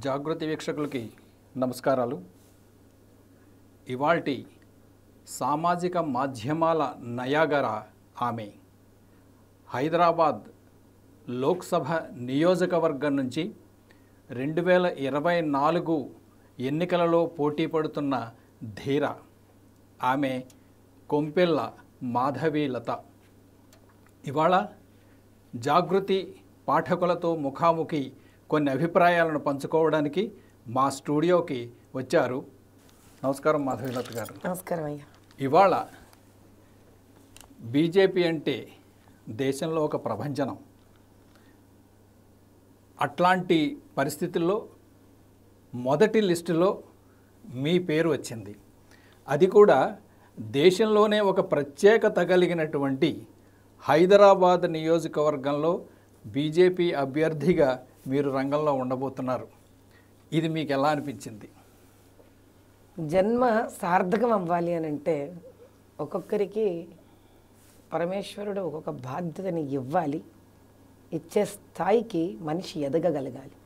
జాగృతి వీక్షకులకి నమస్కారాలు. ఇవాల్టి సామాజిక మాధ్యమాల నయాగరా ఆమె హైదరాబాద్ లోక్సభ నియోజకవర్గం నుంచి 2024 ఎన్నికలలో పోటీ పడుతున్న ధీర ఆమె కొంపెల్ల మాధవీలత ఇవాళ జాగృతి పాఠకులతో ముఖాముఖి కొన్ని అభిప్రాయాలను పంచుకోవడానికి మా స్టూడియోకి వచ్చారు. నమస్కారం మాధవీలత గారు. నమస్కారం అయ్యా. ఇవాళ బీజేపీ అంటే దేశంలో ఒక ప్రభంజనం. అట్లాంటి పరిస్థితుల్లో మొదటి లిస్టులో మీ పేరు వచ్చింది. అది కూడా దేశంలోనే ఒక ప్రత్యేకత కలిగినటువంటి హైదరాబాద్ నియోజకవర్గంలో బీజేపీ అభ్యర్థిగా మీరు రంగంలో ఉండబోతున్నారు. ఇది మీకు ఎలా అనిపించింది? జన్మ సార్థకం అవ్వాలి అని అంటే ఒక్కొక్కరికి పరమేశ్వరుడు ఒక్కొక్క బాధ్యతని ఇవ్వాలి. ఇచ్చే స్థాయికి మనిషి ఎదగగలగాలి.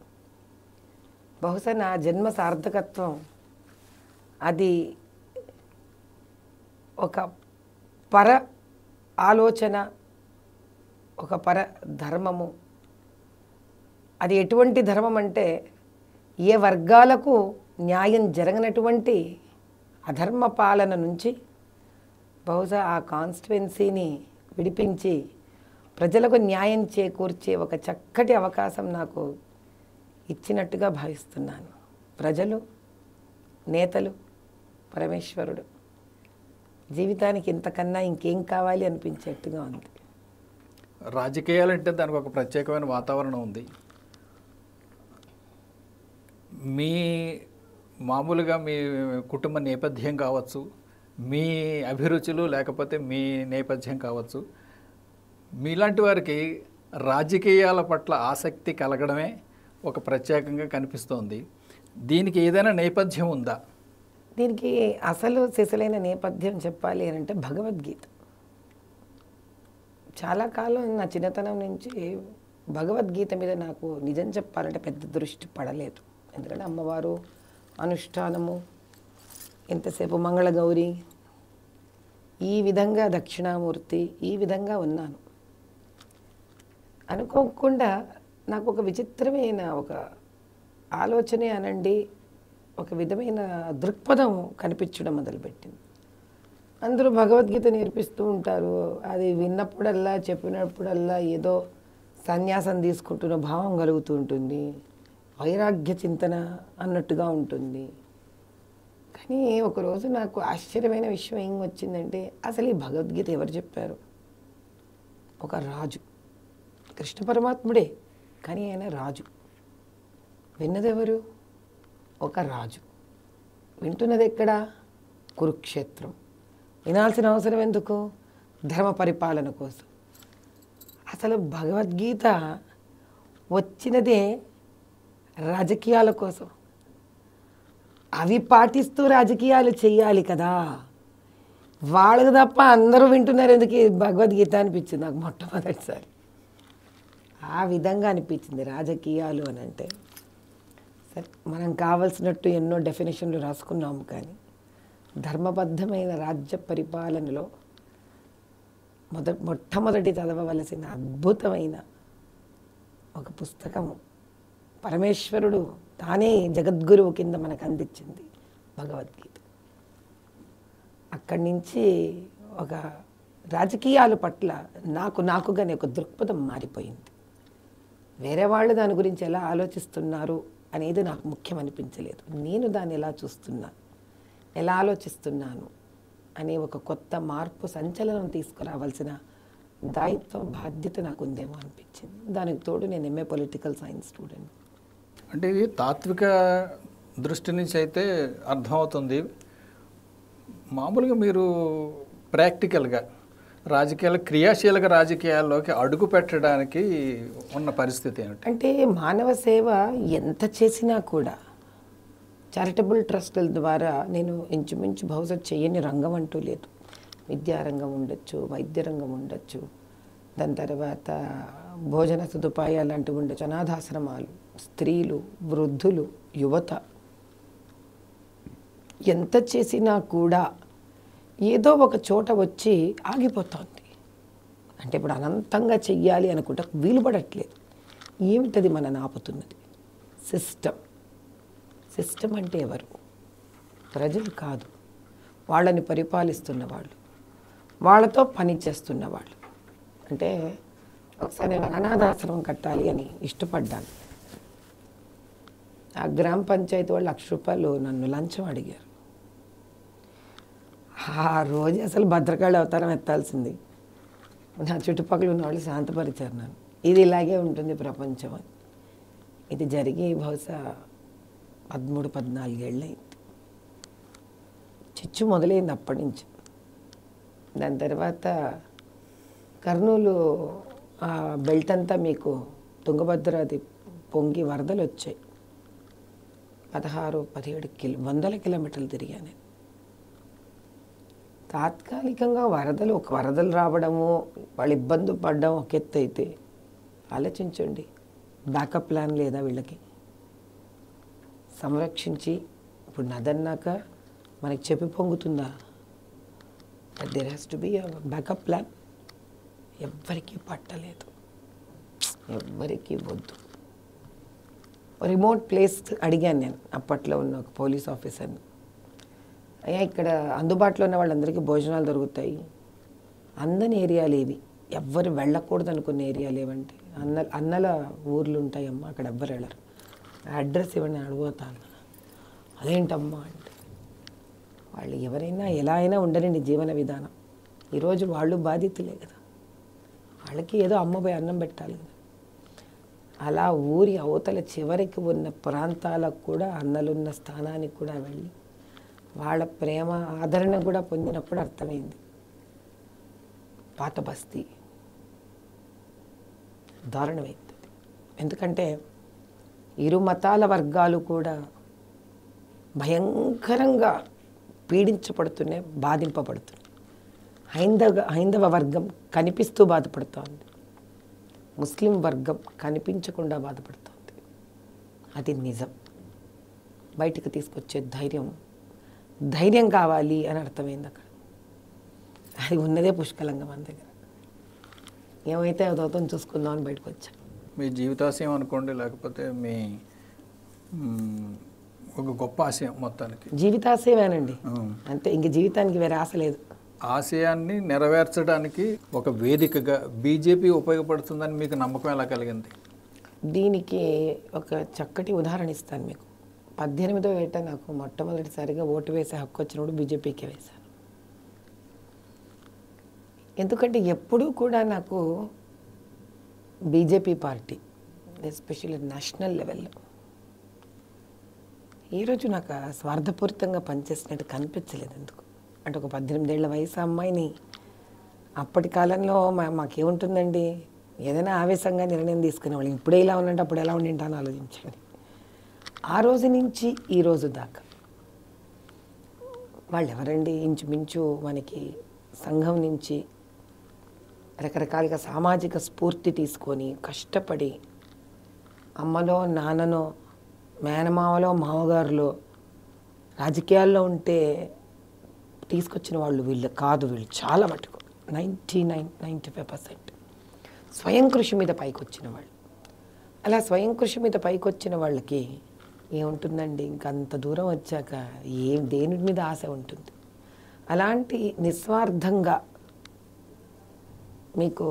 బహుశా నా జన్మ సార్థకత్వం అది ఒక పర ఆలోచన, ఒక పర ధర్మము. అది ఎటువంటి ధర్మం అంటే ఏ వర్గాలకు న్యాయం జరగనటువంటి అధర్మ పాలన నుంచి బహుశా ఆ కాన్స్టిట్యుయెన్సీని విడిపించి ప్రజలకు న్యాయం చేకూర్చే ఒక చక్కటి అవకాశం నాకు ఇచ్చినట్టుగా భావిస్తున్నాను. ప్రజలు, నేతలు, పరమేశ్వరుడు, జీవితానికి ఇంతకన్నా ఇంకేం కావాలి అనిపించేట్టుగా ఉంది. రాజకీయాలంటే దానికి ఒక ప్రత్యేకమైన వాతావరణం ఉంది. మీ మామూలుగా మీ కుటుంబ నేపథ్యం కావచ్చు, మీ అభిరుచులు లేకపోతే మీ నేపథ్యం కావచ్చు, మీలాంటి వారికి రాజకీయాల పట్ల ఆసక్తి కలగడమే ఒక ప్రత్యేకంగా కనిపిస్తోంది. దీనికి ఏదైనా నేపథ్యం ఉందా? దీనికి అసలు సిసలైన నేపథ్యం చెప్పాలి అని అంటే భగవద్గీత. చాలా కాలం నా చిన్నతనం నుంచి భగవద్గీత మీద నాకు నిజం చెప్పాలంటే పెద్ద దృష్టి పడలేదు. ఎందుకంటే అమ్మవారు, అనుష్ఠానము, ఎంతసేపు మంగళగౌరి, ఈ విధంగా దక్షిణామూర్తి, ఈ విధంగా ఉన్నాను. అనుకోకుండా నాకు ఒక విచిత్రమైన ఒక ఆలోచనే అనండి, ఒక విధమైన దృక్పథం కనిపించడం మొదలుపెట్టింది. అందరూ భగవద్గీత నేర్పిస్తూ ఉంటారు. అది విన్నప్పుడల్లా, చెప్పినప్పుడల్లా ఏదో సన్యాసం తీసుకుంటున్న భావం కలుగుతూ ఉంటుంది. వైరాగ్య చింతన అన్నట్టుగా ఉంటుంది. కానీ ఒకరోజు నాకు ఆశ్చర్యమైన విషయం ఏం వచ్చిందంటే, అసలు ఈ భగవద్గీత ఎవరు చెప్పారు? ఒక రాజు, కృష్ణ పరమాత్ముడే, కానీ ఆయన రాజు. విన్నదెవరు? ఒక రాజు. వింటున్నది ఎక్కడా? కురుక్షేత్రం. వినాల్సిన అవసరం ఎందుకు? ధర్మ పరిపాలన కోసం. అసలు భగవద్గీత వచ్చినదే రాజకీయాల కోసం. అవి పాటిస్తూ రాజకీయాలు చెయ్యాలి కదా. వాళ్ళకు తప్ప అందరూ వింటున్నారు ఎందుకు భగవద్గీత అనిపించింది నాకు మొట్టమొదటిసారి. ఆ విధంగా అనిపించింది రాజకీయాలు అని అంటే. సరే, మనం కావలసినట్టు ఎన్నో డెఫినేషన్లు రాసుకున్నాము, కానీ ధర్మబద్ధమైన రాజ్య పరిపాలనలో మొట్టమొదటి చదవవలసిన అద్భుతమైన ఒక పుస్తకము పరమేశ్వరుడు తానే జగద్గురువు కింద మనకు అందించింది భగవద్గీత. అక్కడి నుంచి ఒక రాజకీయాల పట్ల నాకుగానే ఒక దృక్పథం మారిపోయింది. వేరే వాళ్ళు దాని గురించి ఎలా ఆలోచిస్తున్నారు అనేది నాకు ముఖ్యం అనిపించలేదు. నేను దాన్ని ఎలా చూస్తున్నాను, ఎలా ఆలోచిస్తున్నాను అనే ఒక కొత్త మార్పు, సంచలనం తీసుకురావాల్సిన దాయిత్వం, బాధ్యత నాకు ఉందేమో అనిపించింది. దానికి తోడు నేను ఎంఏ పొలిటికల్ సైన్స్ స్టూడెంట్. అంటే ఇది తాత్విక దృష్టి నుంచి అయితే అర్థమవుతుంది. మామూలుగా మీరు ప్రాక్టికల్గా క్రియాశీలక రాజకీయాల్లోకి అడుగు పెట్టడానికి ఉన్న పరిస్థితి ఏమిటి? అంటే మానవ సేవ ఎంత చేసినా కూడా చారిటబుల్ ట్రస్టుల ద్వారా నేను ఇంచుమించు బహుశా చేయని రంగం అంటూ లేదు. విద్యారంగం ఉండొచ్చు, వైద్య రంగం ఉండొచ్చు, దాని తర్వాత భోజన సదుపాయాలు లాంటివి ఉండే అనాథాశ్రమాలు, స్త్రీలు, వృద్ధులు, యువత, ఎంత చేసినా కూడా ఏదో ఒక చోట వచ్చి ఆగిపోతుంది. అంటే ఇప్పుడు అనంతంగా చెయ్యాలి అనుకుంటే వీలు పడట్లేదు. ఏమిటది మనని ఆపుతున్నది? సిస్టమ్. సిస్టమ్ అంటే ఎవరు? ప్రజలు కాదు, వాళ్ళని పరిపాలిస్తున్న వాళ్ళు, వాళ్ళతో పని చేస్తున్న వాళ్ళు. అంటే ఒకసారి నేను అనాథాశ్రమం కట్టాలి అని ఇష్టపడ్డాను. ఆ గ్రామ పంచాయతీ వాళ్ళు ₹1,00,000 నన్ను లంచం అడిగారు. ఆ రోజు అసలు భద్రకాళి అవతారం ఎత్తాల్సింది. నా చుట్టుపక్కల ఉన్న వాళ్ళు శాంతపరిచారు నన్ను. ఇది ఇలాగే ఉంటుంది ప్రపంచం అని. ఇది జరిగి బహుశా 13-14 ఏళ్ళైంది. చిచ్చు మొదలైంది అప్పటి నుంచి. దాని తర్వాత కర్నూలు ఆ బెల్ట్ అంతా మీకు తుంగభద్రది పొంగి వరదలు వచ్చాయి. 16-17 వందల కిలోమీటర్లు తిరిగాను నేను. తాత్కాలికంగా వరదలు రావడము, వాళ్ళు ఇబ్బంది పడడం ఒక ఎత్తు అయితే, ఆలోచించండి, బ్యాకప్ ప్లాన్ లేదా వీళ్ళకి? సంరక్షించి ఇప్పుడు నదన్నాక మనకి చెప్పి పొంగుతుందా? There has to be backup plan. ఎవ్వరికీ పట్టలేదు, ఎవ్వరికీ వద్దు. రిమోట్ ప్లేస్ అడిగాను నేను అప్పట్లో ఉన్న ఒక పోలీస్ ఆఫీసర్ని. అయ్యా, ఇక్కడ అందుబాటులో ఉన్న వాళ్ళందరికీ భోజనాలు దొరుకుతాయి, అందని ఏరియాలు ఏవి, ఎవ్వరు వెళ్ళకూడదు అనుకున్న ఏరియాలు ఏవంటే అన్నల ఊర్లు ఉంటాయమ్మా, అక్కడ ఎవ్వరు వెళ్ళరు, అడ్రస్ ఇవ్వండి అడిపోతాను. అదేంటమ్మా అంటే, వాళ్ళు ఎవరైనా ఎలా అయినా ఉండరండి జీవన విధానం. ఈరోజు వాళ్ళు బాధితులే కదా, వాళ్ళకి ఏదో అమ్మపోయి అన్నం పెట్టాలి కదా. అలా ఊరి అవతల చివరికి ఉన్న ప్రాంతాలకు కూడా, అన్నలున్న స్థానానికి కూడా వెళ్ళి వాళ్ళ ప్రేమ ఆదరణ కూడా పొందినప్పుడు అర్థమైంది. పాత బస్తీ దారుణమైంది. ఎందుకంటే ఇరు మతాల వర్గాలు కూడా భయంకరంగా పీడించబడుతూనే బాధింపబడుతున్నాయి. హైందవ వర్గం కనిపిస్తూ బాధపడుతోంది, ముస్లిం వర్గం కనిపించకుండా బాధపడుతోంది. అది నిజం. బయటికి తీసుకొచ్చే ధైర్యం కావాలి అని అర్థమైంది అక్కడ. అది ఉన్నదే పుష్కలంగా మన దగ్గర. ఏమైతే అదవుతాం చూసుకుందాం అని బయటకు వచ్చాం. మీ జీవితాశయం అనుకోండి, లేకపోతే మీ ఒక గొప్ప ఆశయం మొత్తానికి. జీవితాశయమేనండి, అంతే. ఇంక జీవితానికి వేరే ఆశ లేదు. ఆశయాన్ని నెరవేర్చడానికి ఒక వేదికగా బీజేపీ ఉపయోగపడుతుందని మీకు నమ్మకం ఎలా కలిగింది? దీనికి ఒక చక్కటి ఉదాహరణ ఇస్తాను మీకు. 18వ ఏట నాకు మొట్టమొదటిసారిగా ఓటు వేసే హక్కు వచ్చినప్పుడు బీజేపీకి వేశాను. ఎందుకంటే ఎప్పుడూ కూడా నాకు బీజేపీ పార్టీ, ఎస్పెషల్లీ నేషనల్ లెవెల్లో, ఈరోజు నాకు స్వార్థపూరితంగా పనిచేసినట్టు కనిపించలేదు. ఎందుకు అంటే, ఒక 18 ఏళ్ల వయసు అమ్మాయిని అప్పటి కాలంలో మాకేముంటుందండి, ఏదైనా ఆవేశంగా నిర్ణయం తీసుకునేవాళ్ళు. ఇప్పుడే ఇలా ఉన్నట్టు అప్పుడు ఎలా ఉండింటాను ఆలోచించండి. ఆ రోజు నుంచి ఈ రోజు దాకా వాళ్ళు ఎవరండి? ఇంచుమించు మనకి సంఘం నుంచి రకరకాలుగా సామాజిక స్ఫూర్తి తీసుకొని కష్టపడి, అమ్మలో నాన్ననో మేనమామలో మామగారులో రాజకీయాల్లో ఉంటే తీసుకొచ్చిన వాళ్ళు వీళ్ళు కాదు. వీళ్ళు చాలా మటుకు 95% స్వయం కృషి మీద పైకి వచ్చిన వాళ్ళు. అలా స్వయం కృషి మీద పైకి వచ్చిన వాళ్ళకి ఏముంటుందండి, ఇంకంత దూరం వచ్చాక దేని మీద ఆశ ఉంటుంది? అలాంటి నిస్వార్థంగా మీకు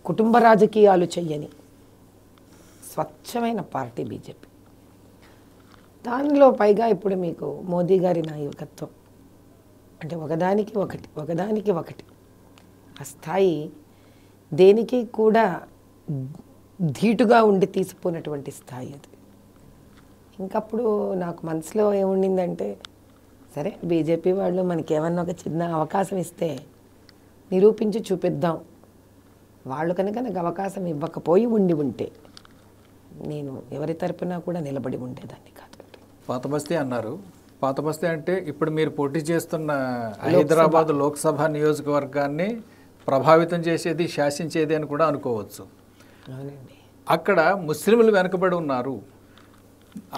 కుటుంబ రాజకీయాలు చెయ్యని స్వచ్ఛమైన పార్టీ బీజేపీ. దానిలో పైగా ఇప్పుడు మీకు మోదీ గారి నాయకత్వం అంటే ఒకదానికి ఒకటి ఆ స్థాయి దేనికి కూడా ధీటుగా ఉండి తీసిపోయినటువంటి స్థాయి అది. ఇంకప్పుడు నాకు మనసులో ఏముండిందంటే, సరే బీజేపీ వాళ్ళు మనకి ఏమన్నా ఒక చిన్న అవకాశం ఇస్తే నిరూపించి చూపిద్దాం, వాళ్ళు కనుక నాకు అవకాశం ఇవ్వకపోయి ఉంటే నేను ఎవరి తరపున కూడా నిలబడి ఉండేదాన్ని కాదు. పాత బస్తీ అన్నారు. పాత బస్తీ అంటే ఇప్పుడు మీరు పోటీ చేస్తున్న హైదరాబాద్ లోక్సభ నియోజకవర్గాన్ని ప్రభావితం చేసేది, శాసించేది అని కూడా అనుకోవచ్చు. అవునండి. అక్కడ ముస్లింలు వెనకబడి ఉన్నారు,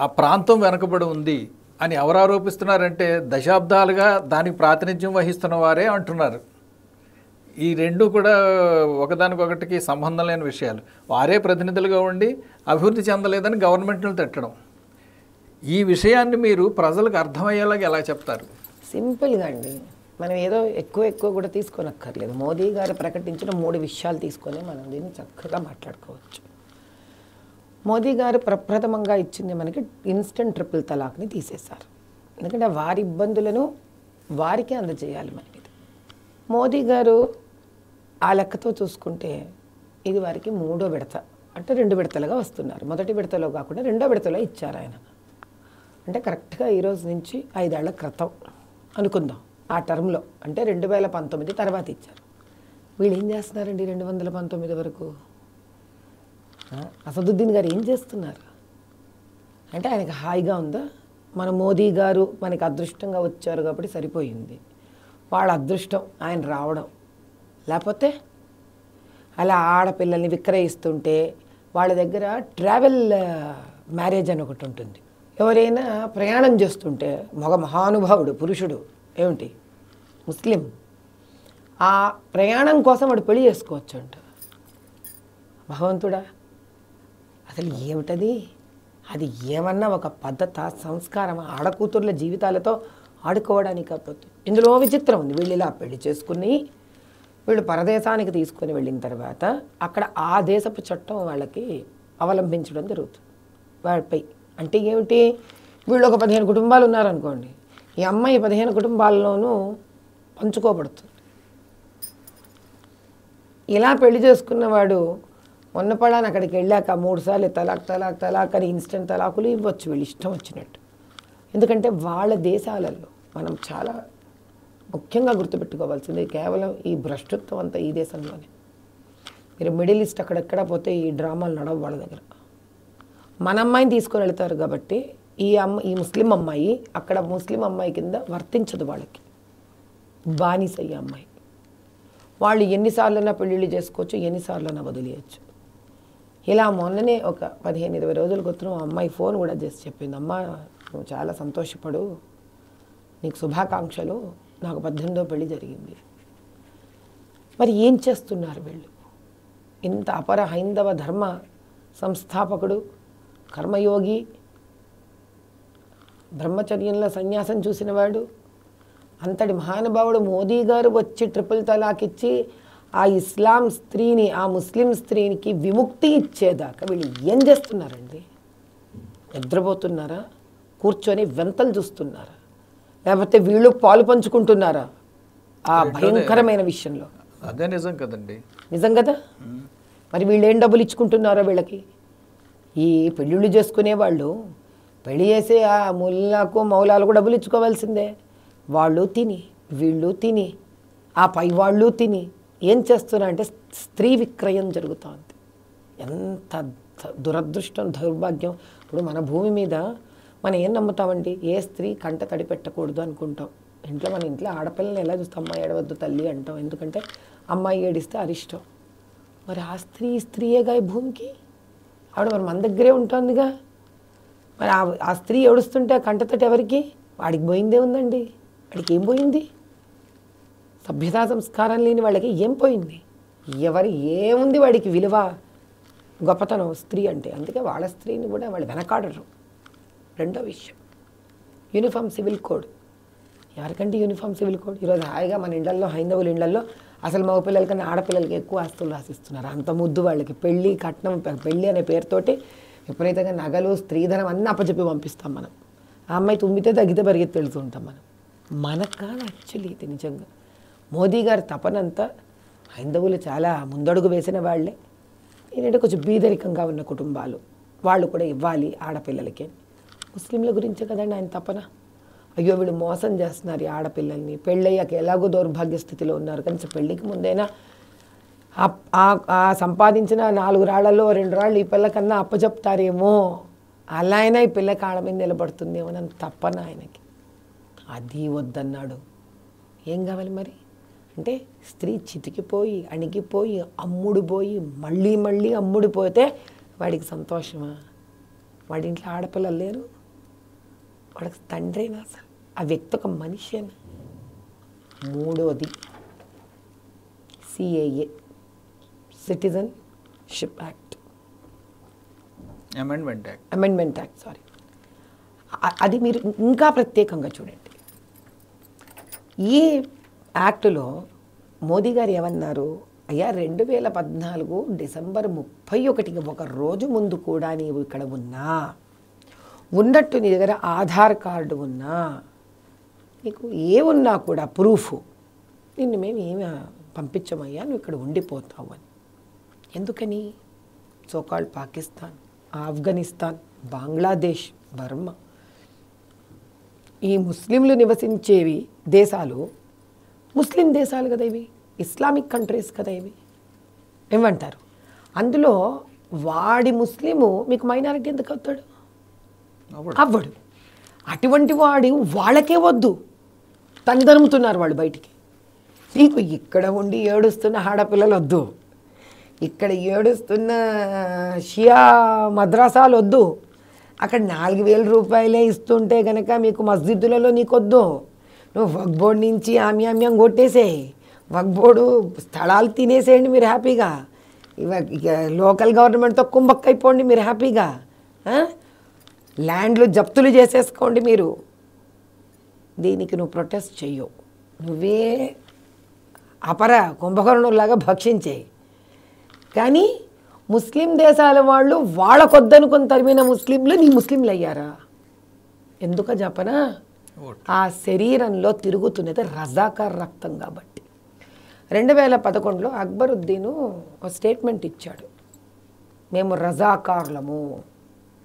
ఆ ప్రాంతం వెనకబడి ఉంది అని ఎవరు ఆరోపిస్తున్నారంటే దశాబ్దాలుగా దానికి ప్రాతినిధ్యం వహిస్తున్న వారే అంటున్నారు. ఈ రెండు కూడా ఒకదానికొకటికి సంబంధం లేని విషయాలు. వారే ప్రతినిధులుగా ఉండి అభివృద్ధి చెందలేదని గవర్నమెంట్ను తిట్టడం, ఈ విషయాన్ని మీరు ప్రజలకు అర్థమయ్యేలాగా ఎలా చెప్తారు? సింపుల్గా అండి, మనం ఏదో ఎక్కువ కూడా తీసుకోనక్కర్లేదు. మోదీ గారు ప్రకటించిన 3 విషయాలు తీసుకొని మనం దీన్ని చక్కగా మాట్లాడుకోవచ్చు. మోదీ గారు ప్రప్రథమంగా ఇచ్చింది మనకి ఇన్స్టెంట్ ట్రిపుల్ తలాక్ని తీసేశారు. ఎందుకంటే వారి ఇబ్బందులను వారికి అందజేయాలి మనకి. మోదీ గారు ఆ లెక్కతో చూసుకుంటే ఇది వారికి 3వ విడత, అంటే 2 విడతలుగా వస్తున్నారు. మొదటి విడతలో కాకుండా 2వ విడతలో ఇచ్చారు ఆయన. అంటే కరెక్ట్గా ఈ రోజు నుంచి 5 ఏళ్ల క్రితం అనుకుందాం, ఆ టర్మ్లో, అంటే 2019 తర్వాత ఇచ్చారు. వీళ్ళు ఏం చేస్తున్నారండి 2019 వరకు? అసదుద్దీన్ గారు ఏం చేస్తున్నారు అంటే ఆయనకి హాయిగా ఉందా? మన మోదీ గారు మనకి అదృష్టంగా వచ్చారు కాబట్టి సరిపోయింది, వాళ్ళ అదృష్టం ఆయన రావడం. లేకపోతే అలా ఆడపిల్లల్ని విక్రయిస్తుంటే వాళ్ళ దగ్గర ట్రావెల్ మ్యారేజ్ అని ఒకటి ఉంటుంది. ఎవరైనా ప్రయాణం చేస్తుంటే మహానుభావుడు పురుషుడు ఏమిటి ముస్లిం, ఆ ప్రయాణం కోసం వాడు పెళ్లి చేసుకోవచ్చు అంట. భగవంతుడా, అసలు ఏమిటది? అది ఏమన్నా ఒక పద్ధత, సంస్కారం? ఆడకూతుర్ల జీవితాలతో ఆడుకోవడానికి కాకపోతే. ఇందులో విచిత్రం ఉంది. వీళ్ళు ఇలా పెళ్లి చేసుకుని వీళ్ళు పరదేశానికి తీసుకొని వెళ్ళిన తర్వాత అక్కడ ఆ దేశపు చట్టం వాళ్ళకి అవలంబించడం జరుగుతుంది వాళ్ళపై. అంటే ఏమిటి, వీళ్ళు ఒక 15 కుటుంబాలు ఉన్నారనుకోండి, ఈ అమ్మాయి 15 కుటుంబాల్లోనూ పంచుకోబడుతుంది. ఇలా పెళ్లి చేసుకున్నవాడు ఉన్నపడాన్ని అక్కడికి వెళ్ళాక 3 సార్లు తలాక్ అని ఇన్స్టెంట్ తలాకులు ఇవ్వచ్చు వీళ్ళు ఇష్టం వచ్చినట్టు. ఎందుకంటే వాళ్ళ దేశాలలో మనం చాలా ముఖ్యంగా గుర్తుపెట్టుకోవాల్సింది కేవలం ఈ భ్రష్టత్వం అంతా ఈ దేశంలోనే. మీరు మిడిల్ ఈస్ట్ అక్కడెక్కడ పోతే ఈ డ్రామాలు నడవ వాళ్ళ దగ్గర. మన అమ్మాయిని తీసుకొని వెళ్తారు కాబట్టి ఈ ముస్లిం అమ్మాయి అక్కడ ముస్లిం అమ్మాయి కింద వర్తించదు వాళ్ళకి, బానిస ఈ అమ్మాయి. వాళ్ళు ఎన్నిసార్లైనా పెళ్ళిళ్ళు చేసుకోవచ్చు, ఎన్నిసార్లైనా వదిలేయచ్చు. ఇలా మొన్ననే ఒక 15-20 రోజుల క్రితం అమ్మాయి ఫోన్ కూడా చేసి చెప్పింది, అమ్మ నువ్వు చాలా సంతోషపడు, నీకు శుభాకాంక్షలు, నాకు 18వ పెళ్లి జరిగింది. మరి ఏం చేస్తున్నారు వీళ్ళు? ఇంత అపర హైందవ ధర్మ సంస్థాపకుడు, కర్మయోగి, బ్రహ్మచర్యంలో సన్యాసం చూసినవాడు, అంతటి మహానుభావుడు మోదీ గారు వచ్చి ట్రిపుల్ తలాక్ ఇచ్చి ఆ ఇస్లాం స్త్రీని, ఆ ముస్లిం స్త్రీనికి విముక్తి ఇచ్చేదాకా వీళ్ళు ఏం చేస్తున్నారండి? నిద్రపోతున్నారా? కూర్చొని వెంతలు చూస్తున్నారా? లేకపోతే వీళ్ళు పాలు పంచుకుంటున్నారా ఆ భయంకరమైన విషయంలో? అదే నిజం కదండి. నిజం కదా. మరి వీళ్ళు ఏం డబ్బులు ఇచ్చుకుంటున్నారో వీళ్ళకి? ఈ పెళ్ళిళ్ళు చేసుకునే వాళ్ళు పెళ్ళి చేసే ఆ ముల్లాకు మౌలాలకు డబ్బులు ఇచ్చుకోవాల్సిందే. వాళ్ళు తిని వీళ్ళు తిని ఆ పై వాళ్ళు తిని ఏం చేస్తున్నారంటే స్త్రీ విక్రయం జరుగుతుంది. ఎంత దురదృష్టం, దౌర్భాగ్యం. ఇప్పుడు మన భూమి మీద మనం ఏం నమ్ముతామండి? ఏ స్త్రీ కంట తడి పెట్టకూడదు అనుకుంటాం. మన ఇంట్లో ఆడపిల్లని ఎలా చూస్తాం? అమ్మాయి ఏడవద్దు తల్లి అంటాం, ఎందుకంటే అమ్మాయి ఏడిస్తే అరిష్టం. మరి ఆ స్త్రీయేగా ఈ భూమికి, ఆవిడ మరి మన దగ్గరే ఉంటుందిగా. మరి ఆ స్త్రీ ఏడుస్తుంటే కంటతటి ఎవరికి? వాడికి పోయిందే ఉందండి. వాడికి ఏం పోయింది? సభ్యతా సంస్కారం లేని వాళ్ళకి ఏం పోయింది? ఏముంది వాడికి విలువ, గొప్పతనం స్త్రీ అంటే? అందుకే వాళ్ళ స్త్రీని కూడా వాళ్ళు వెనకాడరు. రెండో విషయం, యూనిఫామ్ సివిల్ కోడ్. ఎవరికంటే యూనిఫామ్ సివిల్ కోడ్? ఈరోజు హాయిగా మన ఇళ్లల్లో, హైందవుల ఇళ్లల్లో అసలు మగ పిల్లల కన్నా ఆడపిల్లలకి ఎక్కువ ఆస్తులు రాసిస్తున్నారు. అంత ముద్దు వాళ్ళకి. పెళ్ళి కట్నం, పెళ్ళి అనే పేరుతోటి విపరీతంగా నగలు, స్త్రీధనం అన్నీ అప్పచెప్పి పంపిస్తాం మనం. ఆ అమ్మాయి తుమ్మితే తగ్గితే పరిగెత్తి వెళ్తూ ఉంటాం మనం. మనకు కాదు యాక్చువల్లీ ఇది. నిజంగా మోదీ గారి తపనంతా హైందవులు చాలా ముందడుగు వేసిన వాళ్ళే. ఏంటంటే కొంచెం బీదరికంగా ఉన్న కుటుంబాలు వాళ్ళు కూడా ఇవ్వాలి ఆడపిల్లలకి. ముస్లింల గురించే కదండి ఆయన తపన. అయ్యో వీళ్ళు మోసం చేస్తున్నారు ఈ ఆడపిల్లల్ని, పెళ్ళయ్యాక ఎలాగో దౌర్భాగ్య స్థితిలో ఉన్నారు, కనీసం పెళ్ళికి ముందైనా సంపాదించిన 4 రాళ్లలో 2 రాళ్ళు ఈ పిల్లకన్నా అప్పచెప్తారేమో, అలా అయినా ఈ పిల్ల కాళ్ళ మీద నిలబడుతుందేమో అని తప్పన ఆయనకి. అది వద్దన్నాడు. ఏం కావాలి మరి? అంటే స్త్రీ చితికిపోయి అణిగిపోయి అమ్ముడుపోయి మళ్ళీ మళ్ళీ అమ్ముడిపోతే వాడికి సంతోషమా? వాడి ఇంట్లో ఆడపిల్లలు లేరు, వాడికి తండ్రేనా? అసలు ఆ వ్యక్తి ఒక మనిషేనా? మూడోది CAA, citizenship act, amendment act, sorry. అది మీరు ఇంకా ప్రత్యేకంగా చూడండి. ఈ యాక్టులో మోదీ గారు ఏమన్నారు? అయ్యా 2014 డిసెంబర్ 31కి ఒక రోజు ముందు కూడా నీవు ఇక్కడ ఉన్నట్టు నీ దగ్గర ఆధార్ కార్డు ఉన్నా, నీకు ఏమున్నా కూడా ప్రూఫ్, నిన్ను మేము ఏమి పంపించమయ్యా, నువ్వు ఇక్కడ ఉండిపోతావు అని. ఎందుకని? సోకాల్డ్ పాకిస్తాన్, ఆఫ్ఘనిస్తాన్, బంగ్లాదేశ్, బర్మా, ఈ ముస్లింలు నివసించేవి దేశాలు ముస్లిం దేశాలు కదా ఇవి, ఇస్లామిక్ కంట్రీస్ కదా ఇవి. ఏమంటారు? అందులో వాడి ముస్లిము మీకు మైనారిటీ ఎందుకు అవుతాడు? అవ్వడు. అటువంటి వాడు వాళ్ళకే వద్దు, తనుముతున్నారు వాళ్ళు బయటికి. నీకు ఇక్కడ ఉండి ఏడుస్తున్న ఆడపిల్లలు వద్దు, ఇక్కడ ఏడుస్తున్న షియా మద్రాసాలు వద్దు, అక్కడ 4,000 రూపాయలే ఇస్తుంటే కనుక మీకు మస్జిద్దులలో నీకొద్దు. నువ్వు వక్ఫ్ బోర్డు నుంచి ఆమ్యామ్యం కొట్టేసేయి, వక్ఫ్ బోర్డు స్థలాలు తినేసేయండి మీరు హ్యాపీగా, ఇక లోకల్ గవర్నమెంట్తో కుంభక్కైపోండి మీరు హ్యాపీగా, ల్యాండ్లు జప్తులు చేసేసుకోండి మీరు. దీనికి నువ్వు ప్రొటెస్ట్ చెయ్యవు, నువ్వే అపర కుంభకర్ణులాగా భక్షించేయి. కానీ ముస్లిం దేశాల వాళ్ళు వాళ్ళకొద్దనుకొని తరిమిన ముస్లింలు నీ ముస్లింలు అయ్యారా? ఎందుక చెప్పనా? ఆ శరీరంలో తిరుగుతున్నది రజాకార్ రక్తం కాబట్టి. 2011లో అక్బరుద్దీను ఒక స్టేట్మెంట్ ఇచ్చాడు, మేము రజాకార్లము,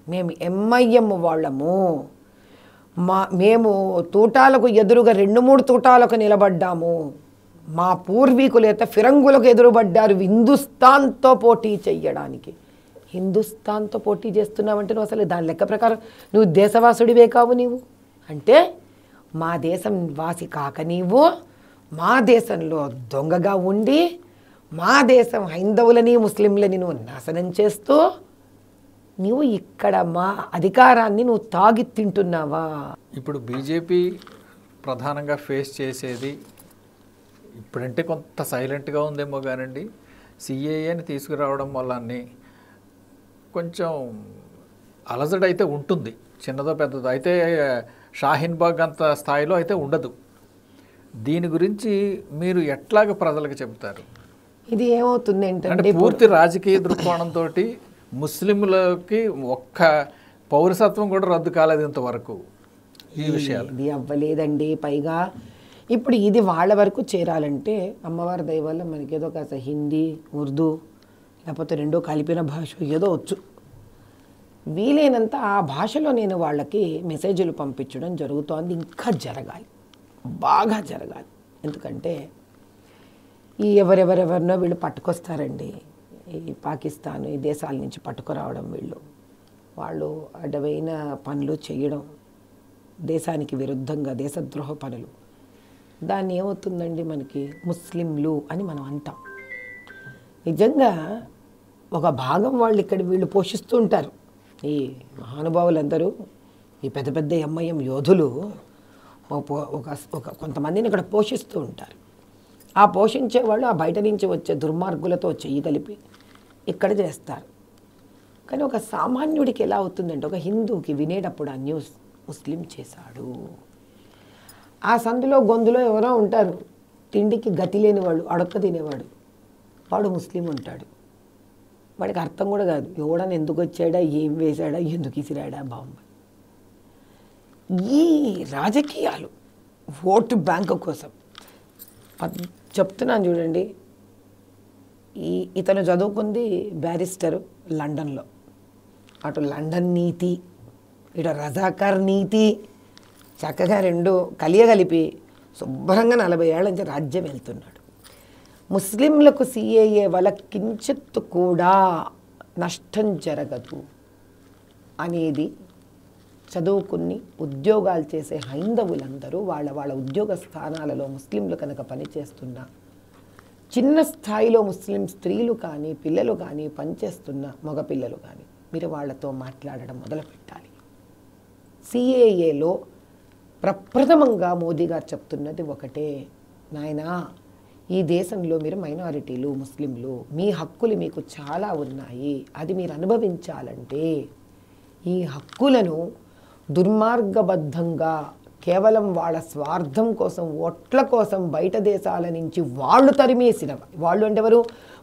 మేము ఎంఐఎం వాళ్ళము, మేము తూటాలకు ఎదురుగా 2-3 తూటాలకు నిలబడ్డాము, మా పూర్వీకులు అయితే ఫిరంగులకు ఎదురుపడ్డారు హిందుస్థాన్తో పోటీ చెయ్యడానికి. హిందుస్థాన్తో పోటీ చేస్తున్నావంటే నువ్వు అసలు దాని లెక్క ప్రకారం నువ్వు దేశవాసుడివే కావు. నీవు అంటే మా దేశం వాసి కాక నీవు మా దేశంలో దొంగగా ఉండి మా దేశం హైందవులని ముస్లింలని నువ్వు నాశనం చేస్తూ నువ్వు ఇక్కడ మా అధికారాన్ని నువ్వు తాగి తింటున్నావా? ఇప్పుడు బీజేపీ ప్రధానంగా ఫేస్ చేసేది ఇప్పుడంటే కొంత సైలెంట్గా ఉందేమో కానండి, సిఏఏని తీసుకురావడం వల్ల కొంచెం అలజడి అయితే ఉంటుంది, చిన్నదో పెద్దదో అయితే షాహీన్ బాగ్ అంత స్థాయిలో అయితే ఉండదు. దీని గురించి మీరు ఎట్లాగ ప్రజలకు చెబుతారు? ఇది ఏమవుతుంది అంటే పూర్తి రాజకీయ దృక్కోణంతో ముస్లింలకి ఒక్క పౌరసత్వం కూడా రద్దు కాలేదు ఇంతవరకు. ఈ విషయాలు ఇది అవ్వలేదండి. పైగా ఇప్పుడు ఇది వాళ్ళ వరకు చేరాలంటే అమ్మవారి దయ వల్ల మనకి ఏదో కాస్త హిందీ, ఉర్దూ లేకపోతే రెండో కలిపిన భాష ఏదో వచ్చు, వీలైనంత ఆ భాషలో నేను వాళ్ళకి మెసేజ్లు పంపించడం జరుగుతోంది. ఇంకా జరగాలి, బాగా జరగాలి. ఎందుకంటే ఈ ఎవరెవరెవరినో వీళ్ళు పట్టుకొస్తారండి, ఈ పాకిస్తాన్ ఈ దేశాల నుంచి పట్టుకురావడం, వాళ్ళు అడవైన పనులు చేయడం, దేశానికి విరుద్ధంగా దేశద్రోహ పనులు. దాన్ని ఏమవుతుందండి, మనకి ముస్లింలు అని మనం అంటాం. నిజంగా ఒక భాగం వాళ్ళు ఇక్కడ వీళ్ళు పోషిస్తూ ఉంటారు. ఈ మహానుభావులందరూ ఈ పెద్ద పెద్ద ఎంఐఎం యోధులు ఒక కొంతమందిని ఇక్కడ పోషిస్తూ ఉంటారు. ఆ పోషించే వాళ్ళు ఆ బయట నుంచి వచ్చే దుర్మార్గులతో చెయ్యి కలిపి ఇక్కడ చేస్తారు. కానీ ఒక సామాన్యుడికి ఎలా అవుతుందంటే, ఒక హిందూకి వినేటప్పుడు ఆ న్యూస్ ముస్లిం చేశాడు, ఆ సందులో గొంతులో ఎవరో ఉంటారు తిండికి గతి లేని వాళ్ళు, అడక్క తినేవాడు, వాడు ముస్లిం ఉంటాడు. వాడికి అర్థం కూడా కాదు, ఎవడని ఎందుకు వచ్చాడా, ఏం వేశాడా, ఎందుకు ఇసిరాడా బాంబు. ఈ రాజకీయాలు ఓటు బ్యాంకు కోసం చెప్తున్నాను చూడండి. ఇతను చదువుకుంది బ్యారిస్టరు లండన్లో, అటు లండన్ నీతి ఇటు రజాకార్ నీతి చక్కగా రెండు కలియగలిపి శుభ్రంగా 40 ఏళ్ల నుంచి రాజ్యం వెళ్తున్నాడు. ముస్లింలకు సిఏఏ వల్ల కించిత్తు కూడా నష్టం జరగదు అనేది చదువుకుని ఉద్యోగాలు చేసే హైందవులందరూ వాళ్ళ ఉద్యోగ స్థానాలలో ముస్లింలు కనుక పనిచేస్తున్నా చిన్న స్థాయిలో ముస్లిం స్త్రీలు కానీ పిల్లలు కానీ పనిచేస్తున్న మగపిల్లలు కానీ మీరు వాళ్ళతో మాట్లాడడం మొదలుపెట్టాలి. సిఏఏలో ప్రప్రథమంగా మోదీ గారు చెప్తున్నది ఒకటే, నాయనా ఈ దేశంలో మీరు మైనారిటీలు ముస్లింలు, మీ హక్కులు మీకు చాలా ఉన్నాయి. అది మీరు అనుభవించాలంటే ఈ హక్కులను దుర్మార్గబద్ధంగా కేవలం వాళ్ళ స్వార్థం కోసం, ఓట్ల కోసం బయట దేశాల నుంచి వాళ్ళు తరిమేసిన, వాళ్ళు అంటే ఎవరు,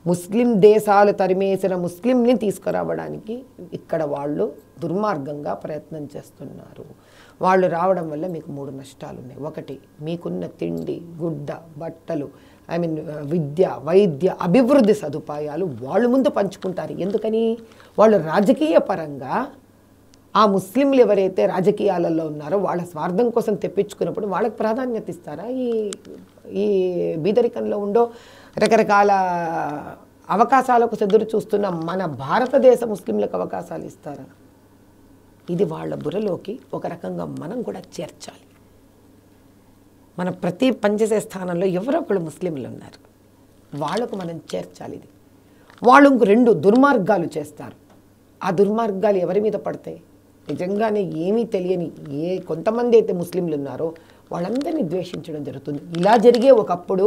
ముస్లిం దేశాలు తరిమేసిన ముస్లింని తీసుకురావడానికి ఇక్కడ వాళ్ళు దుర్మార్గంగా ప్రయత్నం చేస్తున్నారు. వాళ్ళు రావడం వల్ల మీకు 3 నష్టాలు ఉన్నాయి. ఒకటి, మీకున్న తిండి, గుడ్డ, బట్టలు, విద్య, వైద్య, అభివృద్ధి సదుపాయాలు వాళ్ళు ముందు పంచుకుంటారు. ఎందుకని? వాళ్ళు రాజకీయ పరంగా ఆ ముస్లింలు ఎవరైతే రాజకీయాలలో ఉన్నారో వాళ్ళ స్వార్థం కోసం తెప్పించుకున్నప్పుడు వాళ్ళకి ప్రాధాన్యత ఇస్తారా? ఈ బీదరికంలో ఉండో రకరకాల అవకాశాలకు ఎదురు చూస్తున్న మన భారతదేశ ముస్లింలకు అవకాశాలు ఇస్తారా? ఇది వాళ్ళ బుర్రలోకి ఒక రకంగా మనం కూడా చేర్చాలి. మన ప్రతి పనిచేసే స్థానంలో ఎవరో ఒకళ్ళు ముస్లింలు ఉన్నారు, వాళ్ళకు మనం చేర్చాలి. ఇది వాళ్ళు 2 దుర్మార్గాలు చేస్తారు. ఆ దుర్మార్గాలు ఎవరి మీద పడతాయి? నిజంగానే ఏమీ తెలియని కొంతమంది అయితే ముస్లింలు ఉన్నారో వాళ్ళందరినీ ద్వేషించడం జరుగుతుంది. ఇలా జరిగే ఒకప్పుడు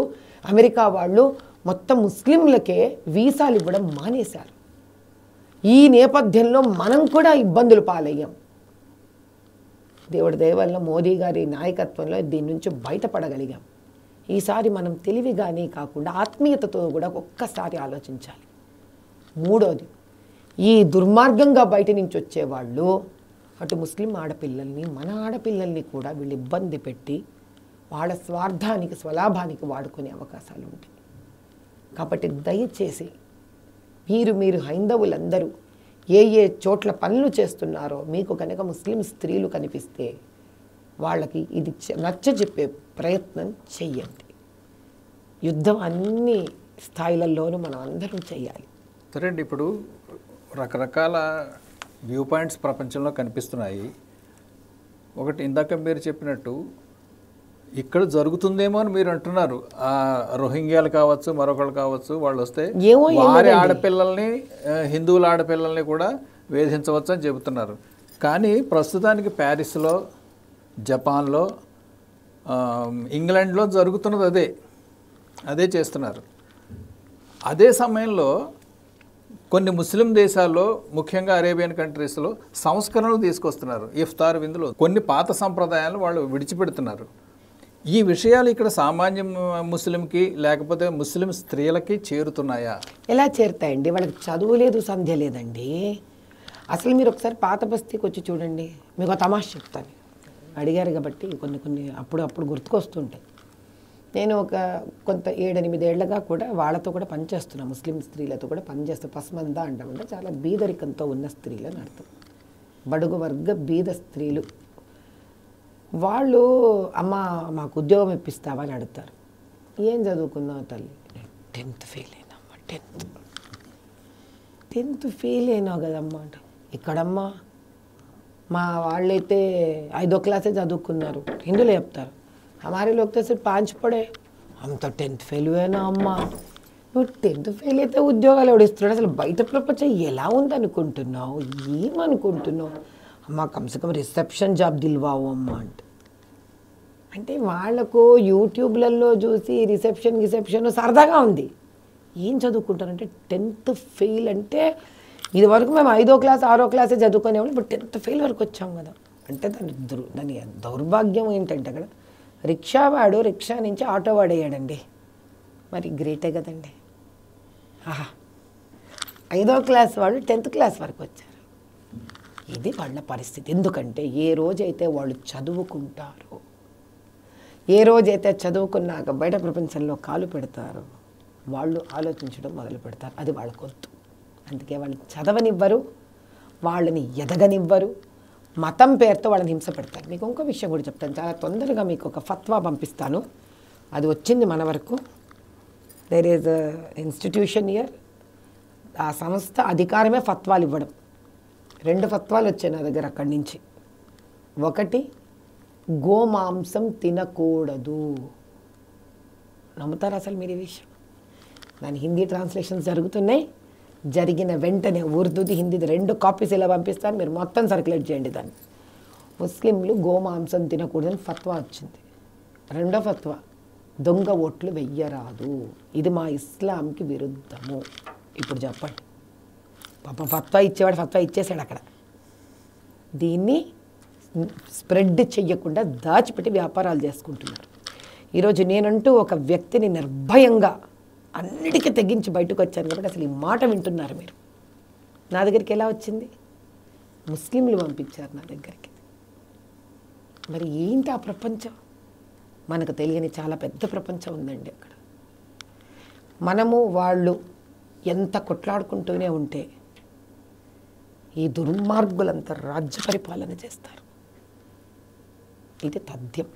అమెరికా వాళ్ళు మొత్తం ముస్లింలకే వీసాలు ఇవ్వడం మానేశారు. ఈ నేపథ్యంలో మనం కూడా ఇబ్బందులు పాలయ్యాం. దేవుడి దయ వల్ల మోదీ గారి నాయకత్వంలో దీని నుంచి బయటపడగలిగాం. ఈసారి మనం తెలివిగానే కాకుండా ఆత్మీయతతో కూడా ఒక్కసారి ఆలోచించాలి. మూడోది, ఈ దుర్మార్గంగా బయట నుంచి వచ్చేవాళ్ళు అటు ముస్లిం ఆడపిల్లల్ని, మన ఆడపిల్లల్ని కూడా వీళ్ళు ఇబ్బంది పెట్టి వాళ్ళ స్వార్థానికి, స్వలాభానికి వాడుకునే అవకాశాలు ఉంటాయి. కాబట్టి దయచేసి మీరు హైందవులందరూ ఏ చోట్ల పనులు చేస్తున్నారో మీకు కనుక ముస్లిం స్త్రీలు కనిపిస్తే వాళ్ళకి ఇది నచ్చజెప్పే ప్రయత్నం చెయ్యండి. యుద్ధం అన్ని స్థాయిలలోనూ మనం అందరం చెయ్యాలి. సరే అండి, ఇప్పుడు రకరకాల వ్యూ పాయింట్స్ ప్రపంచంలో కనిపిస్తున్నాయి. ఒకటి, ఇందాక మీరు చెప్పినట్టు ఇక్కడ జరుగుతుందేమో అని మీరు అంటున్నారు. ఆ రోహింగ్యాలు కావచ్చు, మరొకళ్ళు కావచ్చు, వాళ్ళు వస్తే వారి ఆడపిల్లల్ని, హిందువుల ఆడపిల్లల్ని కూడా వేధించవచ్చు అని చెబుతున్నారు. కానీ ప్రస్తుతానికి ప్యారిస్లో, జపాన్లో, ఇంగ్లాండ్లో జరుగుతున్నది అదే చేస్తున్నారు. అదే సమయంలో కొన్ని ముస్లిం దేశాల్లో, ముఖ్యంగా అరేబియన్ కంట్రీస్లో సంస్కరణలు తీసుకొస్తున్నారు. ఇఫ్తార్ విందులు, కొన్ని పాత సంప్రదాయాలు వాళ్ళు విడిచిపెడుతున్నారు. ఈ విషయాలు ఇక్కడ సామాన్య ముస్లింకి లేకపోతే ముస్లిం స్త్రీలకి చేరుతున్నాయా? ఎలా చేరుతాయండి? వాళ్ళకి చదువు లేదు, సంధ్య లేదండి. అసలు మీరు ఒకసారి పాత బస్తీకి వచ్చి చూడండి. మీకు తమాష చెప్తాను, అడిగారు కాబట్టి కొన్ని అప్పుడు గుర్తుకొస్తుంటాయి. నేను కొంత 7-8 ఏళ్లగా కూడా వాళ్ళతో కూడా పనిచేస్తున్నా, ముస్లిం స్త్రీలతో కూడా పనిచేస్తాను. పస్మందా అంటామంటే చాలా బీదరికంతో ఉన్న స్త్రీలని అర్థం. బడుగు వర్గ బీద స్త్రీలు. వాళ్ళు, అమ్మ మాకు ఉద్యోగం ఇప్పిస్తావా అని అడుగుతారు. ఏం చదువుకున్నావు తల్లి? 10th fail అయినమ్మా. 10th ఫెయిల్ అయినావు కదమ్మా అంటే, ఇక్కడమ్మా మా వాళ్ళైతే 5వ క్లాసే చదువుకున్నారు, హిందూలో చెప్తారు. हमारे लोग तो सिर्फ 5 पढ़े, हम तो 10th ఫెయిల్ అయినా అమ్మా. నువ్వు 10th ఫెయిల్ అయితే ఉద్యోగాలు ఎవడిస్తున్నాడు? అసలు బయట ప్రపంచం ఎలా ఉందనుకుంటున్నావు? ఏమనుకుంటున్నావు? అమ్మ కమ్సకం రిసెప్షన్ జాబ్ దిల్వావు అమ్మ అంటే వాళ్లకు యూట్యూబ్లలో చూసి రిసెప్షన్ సరదాగా ఉంది. ఏం చదువుకుంటారంటే 10th ఫెయిల్ అంటే, ఇది వరకు మేము 5వ క్లాస్ 6వ క్లాసే చదువుకునేవాళ్ళు, ఇప్పుడు 10th ఫెయిల్ వరకు వచ్చాం కదా. అంటే దాని దౌర్భాగ్యం ఏంటంటే, అక్కడ రిక్షావాడు రిక్షా నుంచి ఆటో వాడేయాడండి. మరి గ్రేటే కదండి. ఆహా, 5వ క్లాస్ వాడు 10th క్లాస్ వరకు వచ్చారు. ఇది వాళ్ళ పరిస్థితి. ఎందుకంటే ఏ రోజైతే వాళ్ళు చదువుకుంటారో, ఏ రోజైతే చదువుకున్నాక బయట ప్రపంచంలో కాలు పెడతారో వాళ్ళు ఆలోచించడం మొదలు పెడతారు. అది వాళ్ళ కొద్దు. అందుకే వాళ్ళు చదవనివ్వరు, వాళ్ళని ఎదగనివ్వరు, మతం పేరుతో వాళ్ళని హింస పెడతారు. మీకు ఇంకో విషయం కూడా చెప్తాను, చాలా తొందరగా మీకు ఒక ఫత్వా పంపిస్తాను. అది వచ్చింది మన వరకు. దేర్ ఈజ్ ఇన్స్టిట్యూషన్ ఇయర్, ఆ సంస్థ అధికారమే ఫత్వాలు ఇవ్వడం. 2 ఫత్వాలు వచ్చాయి నా దగ్గర అక్కడి నుంచి. ఒకటి, గోమాంసం తినకూడదు. నమ్ముతారు అసలు మీరు ఈ విషయం? దాని హిందీ ట్రాన్స్లేషన్స్ జరుగుతున్నాయి. జరిగిన వెంటనే ఉర్దూది హిందీది 2 కాపీస్ ఇలా పంపిస్తాను, మీరు మొత్తం సర్క్యులేట్ చేయండి దాన్ని. ముస్లింలు గోమాంసం తినకూడదని ఫత్వా వచ్చింది. రెండో ఫత్వా, దొంగ ఓట్లు వెయ్యరాదు, ఇది మా ఇస్లాంకి విరుద్ధము. ఇప్పుడు చెప్పండి, పాపం ఫత్వా ఇచ్చేవాడు ఫత్వా ఇచ్చేసాడు అక్కడ. దీన్ని స్ప్రెడ్ చెయ్యకుండా దాచిపెట్టి వ్యాపారాలు చేసుకుంటున్నారు. ఈరోజు నేనంటూ ఒక వ్యక్తిని నిర్భయంగా అన్నిటికీ తెగించి బయటకు వచ్చాను కాబట్టి అసలు ఈ మాట వింటున్నారు మీరు. నా దగ్గరికి ఎలా వచ్చింది? ముస్లింలు పంపించారు నా దగ్గరికి. మరి ఏంటి ఆ ప్రపంచం? మనకు తెలియని చాలా పెద్ద ప్రపంచం ఉందండి అక్కడ. మనము వాళ్ళు ఎంత కొట్లాడుకుంటూనే ఉంటే ఈ దుర్మార్గులంతా రాజ్య పరిపాలన చేస్తారు. ఇది తథ్యం.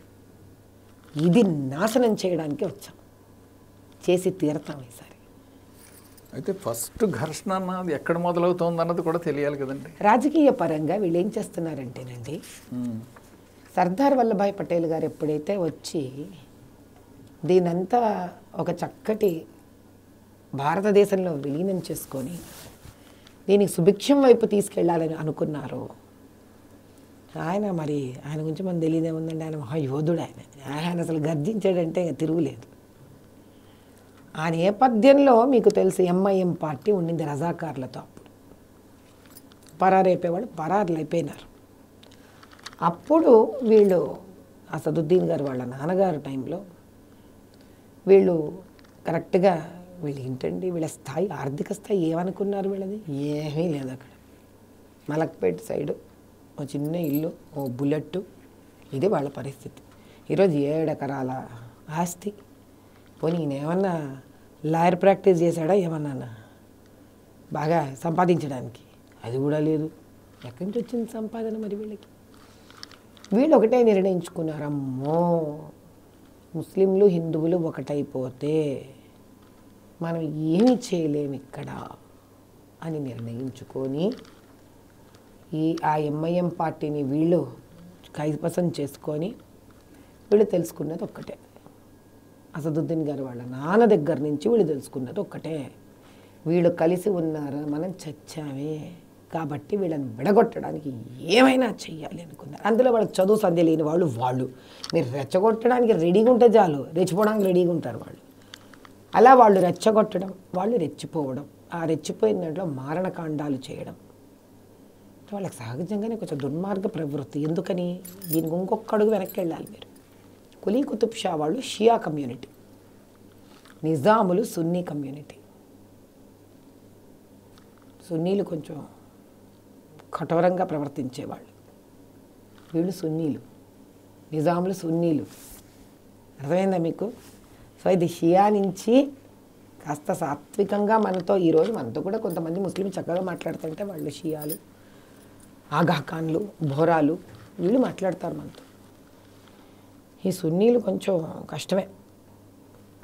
ఇది నాశనం చేయడానికి వచ్చాం, చేసి తీరతాం ఈసారి. అయితే ఫస్ట్ ఘర్షణ అన్నది ఎక్కడ మొదలవుతుంది అన్నది కూడా తెలియాలి కదండి. రాజకీయ పరంగా వీళ్ళు ఏం చేస్తున్నారంటేనండి, సర్దార్ వల్లభాయ్ పటేల్ గారు ఎప్పుడైతే వచ్చి దీనంతా ఒక చక్కటి భారతదేశంలో విలీనం చేసుకొని దీనికి సుభిక్షం వైపు తీసుకెళ్లాలని అనుకున్నారో, ఆయన గురించి మనం తెలియదేముందండి, ఆయన మహాయోధుడు. ఆయన అసలు గర్జించాడంటే తిరుగులేదు. ఆ నేపథ్యంలో మీకు తెలుసు ఎంఐఎం పార్టీ ఉండింది రజాకార్లతో. అప్పుడు పరారైపోయేవాళ్ళు పరారులు అయిపోయినారు. అప్పుడు వీళ్ళు అసదుద్దీన్ గారు వాళ్ళ నాన్నగారు టైంలో వీళ్ళు కరెక్ట్గా వీళ్ళు ఏంటండి వీళ్ళ స్థాయి, ఆర్థిక స్థాయి ఏమనుకున్నారు వీళ్ళది? ఏమీ లేదు. అక్కడ మలక్పేట సైడు ఓ చిన్న ఇల్లు, ఓ బుల్లెట్టు, ఇది వాళ్ళ పరిస్థితి. ఈరోజు 7 ఎకరాల ఆస్తి. పోనీ ఈయన ఏమన్నా లాయర్ ప్రాక్టీస్ చేశాడా ఏమన్నా బాగా సంపాదించడానికి? అది కూడా లేదు. ఎక్కడి నుంచి వచ్చింది సంపాదన మరి వీళ్ళకి? వీళ్ళు ఒకటే నిర్ణయించుకున్నారు, అమ్మో ముస్లింలు హిందువులు ఒకటైపోతే మనం ఏమీ చేయలేము ఇక్కడ అని నిర్ణయించుకొని ఆ ఎంఐఎం పార్టీని వీళ్ళు కైవసం చేసుకొని వీళ్ళు తెలుసుకున్నది ఒక్కటే. అసదుద్దీన్ గారు వాళ్ళ నాన్న దగ్గర నుంచి వీళ్ళు తెలుసుకున్నది ఒక్కటే, వీళ్ళు కలిసి ఉన్నారు, మనం చచ్చామే కాబట్టి వీళ్ళని విడగొట్టడానికి ఏమైనా చెయ్యాలి అనుకున్నారు. అందులో వాళ్ళకి చదువు సంధ్య లేని వాళ్ళు మీరు రెచ్చగొట్టడానికి రెడీగా ఉంటే చాలు, రెచ్చిపోవడానికి రెడీగా ఉంటారు వాళ్ళు. అలా వాళ్ళు రెచ్చగొట్టడం, వాళ్ళు రెచ్చిపోవడం, ఆ రెచ్చిపోయిన దాంట్లో మారణకాండాలు చేయడం వాళ్ళకి సహజంగానే కొంచెం దుర్మార్గ ప్రవృత్తి. ఎందుకని? దీనికి ఇంకొక అడుగు వెనక్కి వెళ్ళాలి మీరు. కులీ కుతుబ్ షా వాళ్ళు షియా కమ్యూనిటీ, నిజాములు సున్నీ కమ్యూనిటీ. సున్నీలు కొంచెం కఠోరంగా ప్రవర్తించేవాళ్ళు, వీళ్ళు సున్నీలు, నిజాములు సున్నీలు. అర్థమైందా మీకు? సో ఇది షియా నుంచి కాస్త సాత్వికంగా ఈరోజు మనతో కూడా కొంతమంది ముస్లిం చక్కగా మాట్లాడుతుంటే వాళ్ళు షియాలు, ఆగా ఖాన్లు, బోరాలు వీళ్ళు మాట్లాడతారు మనతో. ఈ సున్నీలు కొంచెం కష్టమే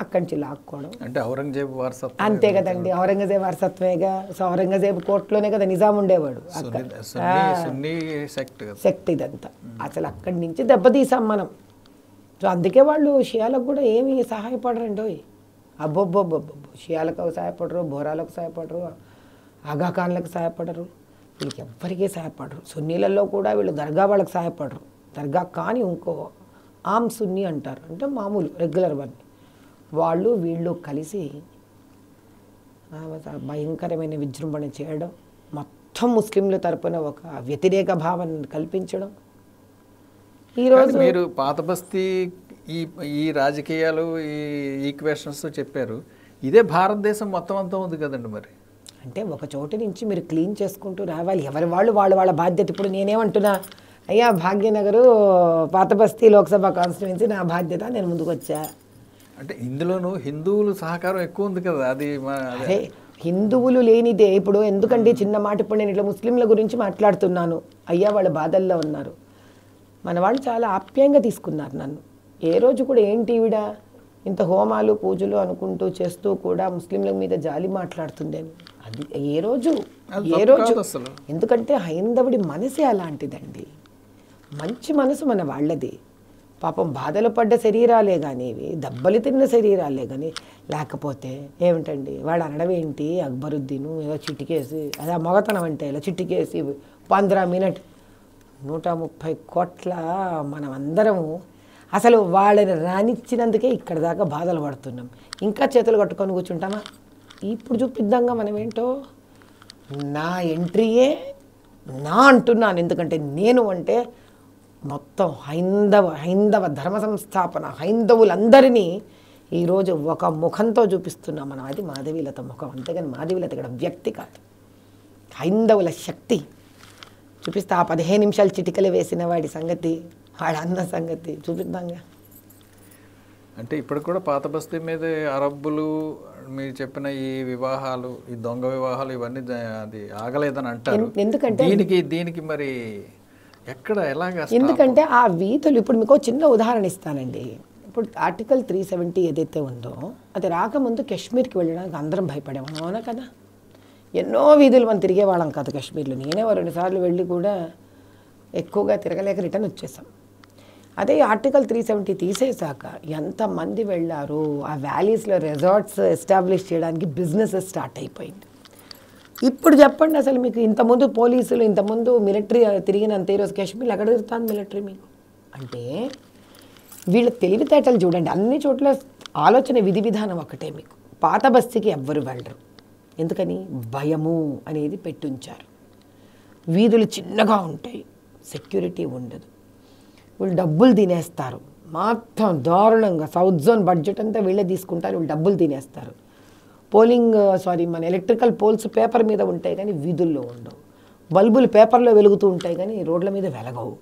అక్కడి నుంచి లాక్కోవడం. అంటే ఔరంగజేబు వారసత్వం అంతే కదండి, ఔరంగజేబు వారసత్వమేగా. సో ఔరంగజేబు కోర్టులోనే కదా నిజాం ఉండేవాడు. శక్తి ఇదంతా అసలు అక్కడి నుంచి దెబ్బతీసాం మనం. సో అందుకే వాళ్ళు షియాలకు కూడా ఏమి సహాయపడరండి. అబ్బొబ్బొబ్బొబ్బొబ్బో, షియాలకు సహాయపడరు, బోరాలకు సహాయపడరు, ఆగా ఖాన్లకు సహాయపడరు, వీళ్ళకి ఎవ్వరికీ సహాయపడరు. సున్నీలలో కూడా వీళ్ళు దర్గా వాళ్ళకి సహాయపడరు. దర్గా కానీ ఇంకో ఆమ్ సున్నీ అంటారు, అంటే మామూలు రెగ్యులర్ వన్. వాళ్ళు వీళ్ళు కలిసి భయంకరమైన విజృంభణ చేయడం, మొత్తం ముస్లింల తరపున ఒక వ్యతిరేక భావన కల్పించడం. ఈరోజు మీరు పాత బస్తీ ఈ రాజకీయాలు ఈ ఈక్వేషన్స్ చెప్పారు, ఇదే భారతదేశం మొత్తం అంతా ఉంది కదండి. మరి అంటే ఒక చోటు నుంచి మీరు క్లీన్ చేసుకుంటూ రావాలి, ఎవరి వాళ్ళ బాధ్యత. ఇప్పుడు నేనేమంటున్నా, అయ్యా భాగ్యనగరు పాత బస్తీ లోక్సభ కాన్స్టిట్యుయెన్సీ నా బాధ్యత, నేను ముందుకు వచ్చా. అంటే ఇందులోనూ హిందువులు సహకారం ఎక్కువ ఉంది కదా. అది అదే హిందువులు లేనిదే. ఇప్పుడు ఎందుకంటే చిన్న మాట, ఇప్పుడు నేను ఇట్లా ముస్లింల గురించి మాట్లాడుతున్నాను, అయ్యా వాళ్ళ బాధల్లో ఉన్నారు, మన వాళ్ళు చాలా ఆప్యాయంగా తీసుకున్నారు నన్ను. ఏ రోజు కూడా ఏంటి ఈవిడ ఇంత హోమాలు పూజలు అనుకుంటూ చేస్తూ కూడా ముస్లింల మీద జాలి మాట్లాడుతుందేమో, అది ఏ రోజు ఎందుకంటే హైందవుడి మనసే అలాంటిదండి. మంచి మనసు మన వాళ్ళది. పాపం బాధలు పడ్డ శరీరాలే కానీ ఇవి దెబ్బలు తిన్న శరీరాలే కానీ, లేకపోతే ఏమిటండి వాడు అనడం ఏంటి, అక్బరుద్దీను ఏదో చిటికేసి అదే మొగతనం అంటే ఇలా చిటికేసి 15 మినిట్ 130 కోట్ల మనం అందరము అసలు వాళ్ళని రానిచ్చినందుకే ఇక్కడ దాకా బాధలు పడుతున్నాం. ఇంకా చేతులు కట్టుకొని కూర్చుంటామా? ఇప్పుడు చూపిద్దాంగా మనం ఏంటో. నా ఎంట్రీయే నా అంటున్నాను, ఎందుకంటే నేను అంటే మొత్తం హైందవ ధర్మ సంస్థాపన, హైందవులందరినీ ఈరోజు ఒక ముఖంతో చూపిస్తున్నాం మనం. అది మాధవీలత ముఖం, అంతేగాని మాధవీలత ఇక్కడ వ్యక్తి కాదు, హైందవుల శక్తి చూపిస్తే. ఆ 15 నిమిషాలు చిటికలు వేసిన వాడి సంగతి, వాడు అన్న సంగతి చూపిద్దాంగా. అంటే ఇప్పుడు కూడా పాత బస్తీ మీద అరబ్బులు మీరు చెప్పిన ఈ వివాహాలు, ఈ దొంగ వివాహాలు ఇవన్నీ అది ఆగలేదని అంటారు. ఎందుకంటే దీనికి మరి ఎక్కడ ఎలాగా? ఎందుకంటే ఆ వీధులు, ఇప్పుడు మీకు చిన్న ఉదాహరణ ఇస్తానండి. ఇప్పుడు ఆర్టికల్ 370 ఏదైతే ఉందో అది రాకముందు కాశ్మీర్కి వెళ్ళడానికి అందరం భయపడేవాళ్ళం, అవునా కదా? ఎన్నో వీధులు మనం తిరిగేవాళ్ళం కాదు కాశ్మీర్లో. నేనే 2 సార్లు వెళ్ళి కూడా ఎక్కువగా తిరగలేక రిటర్న్ వచ్చేసాం. అదే ఆర్టికల్ 370 తీసేశాక ఎంతమంది వెళ్ళారు, ఆ వ్యాలీస్లో రిసార్ట్స్ ఎస్టాబ్లిష్ చేయడానికి బిజినెస్ స్టార్ట్ అయిపోయింది. ఇప్పుడు చెప్పండి అసలు మీకు, ఇంతకుముందు పోలీసులు, ఇంతకుముందు మిలిటరీ తిరిగినంత ఈరోజు కాశ్మీర్లో ఎక్కడ తిరుగుతుంది మిలిటరీ మీకు? అంటే వీళ్ళ తెలివితేటలు చూడండి. అన్ని చోట్ల ఆలోచన విధి విధానం ఒకటే మీకు. పాత బస్తీకి ఎవ్వరు వెళ్ళరు, ఎందుకని? భయము అనేది పెట్టుంచారు. వీధులు చిన్నగా ఉంటాయి, సెక్యూరిటీ ఉండదు, వీళ్ళు డబ్బులు తినేస్తారు మొత్తం దారుణంగా. సౌత్ జోన్ బడ్జెట్ అంతా వీళ్ళే తీసుకుంటారు, వీళ్ళు డబ్బులు తినేస్తారు. మన ఎలక్ట్రికల్ పోల్స్ పేపర్ మీద ఉంటాయి కానీ వీధుల్లో ఉండవు. బల్బులు పేపర్లో వెలుగుతూ ఉంటాయి కానీ రోడ్ల మీద వెలగవు.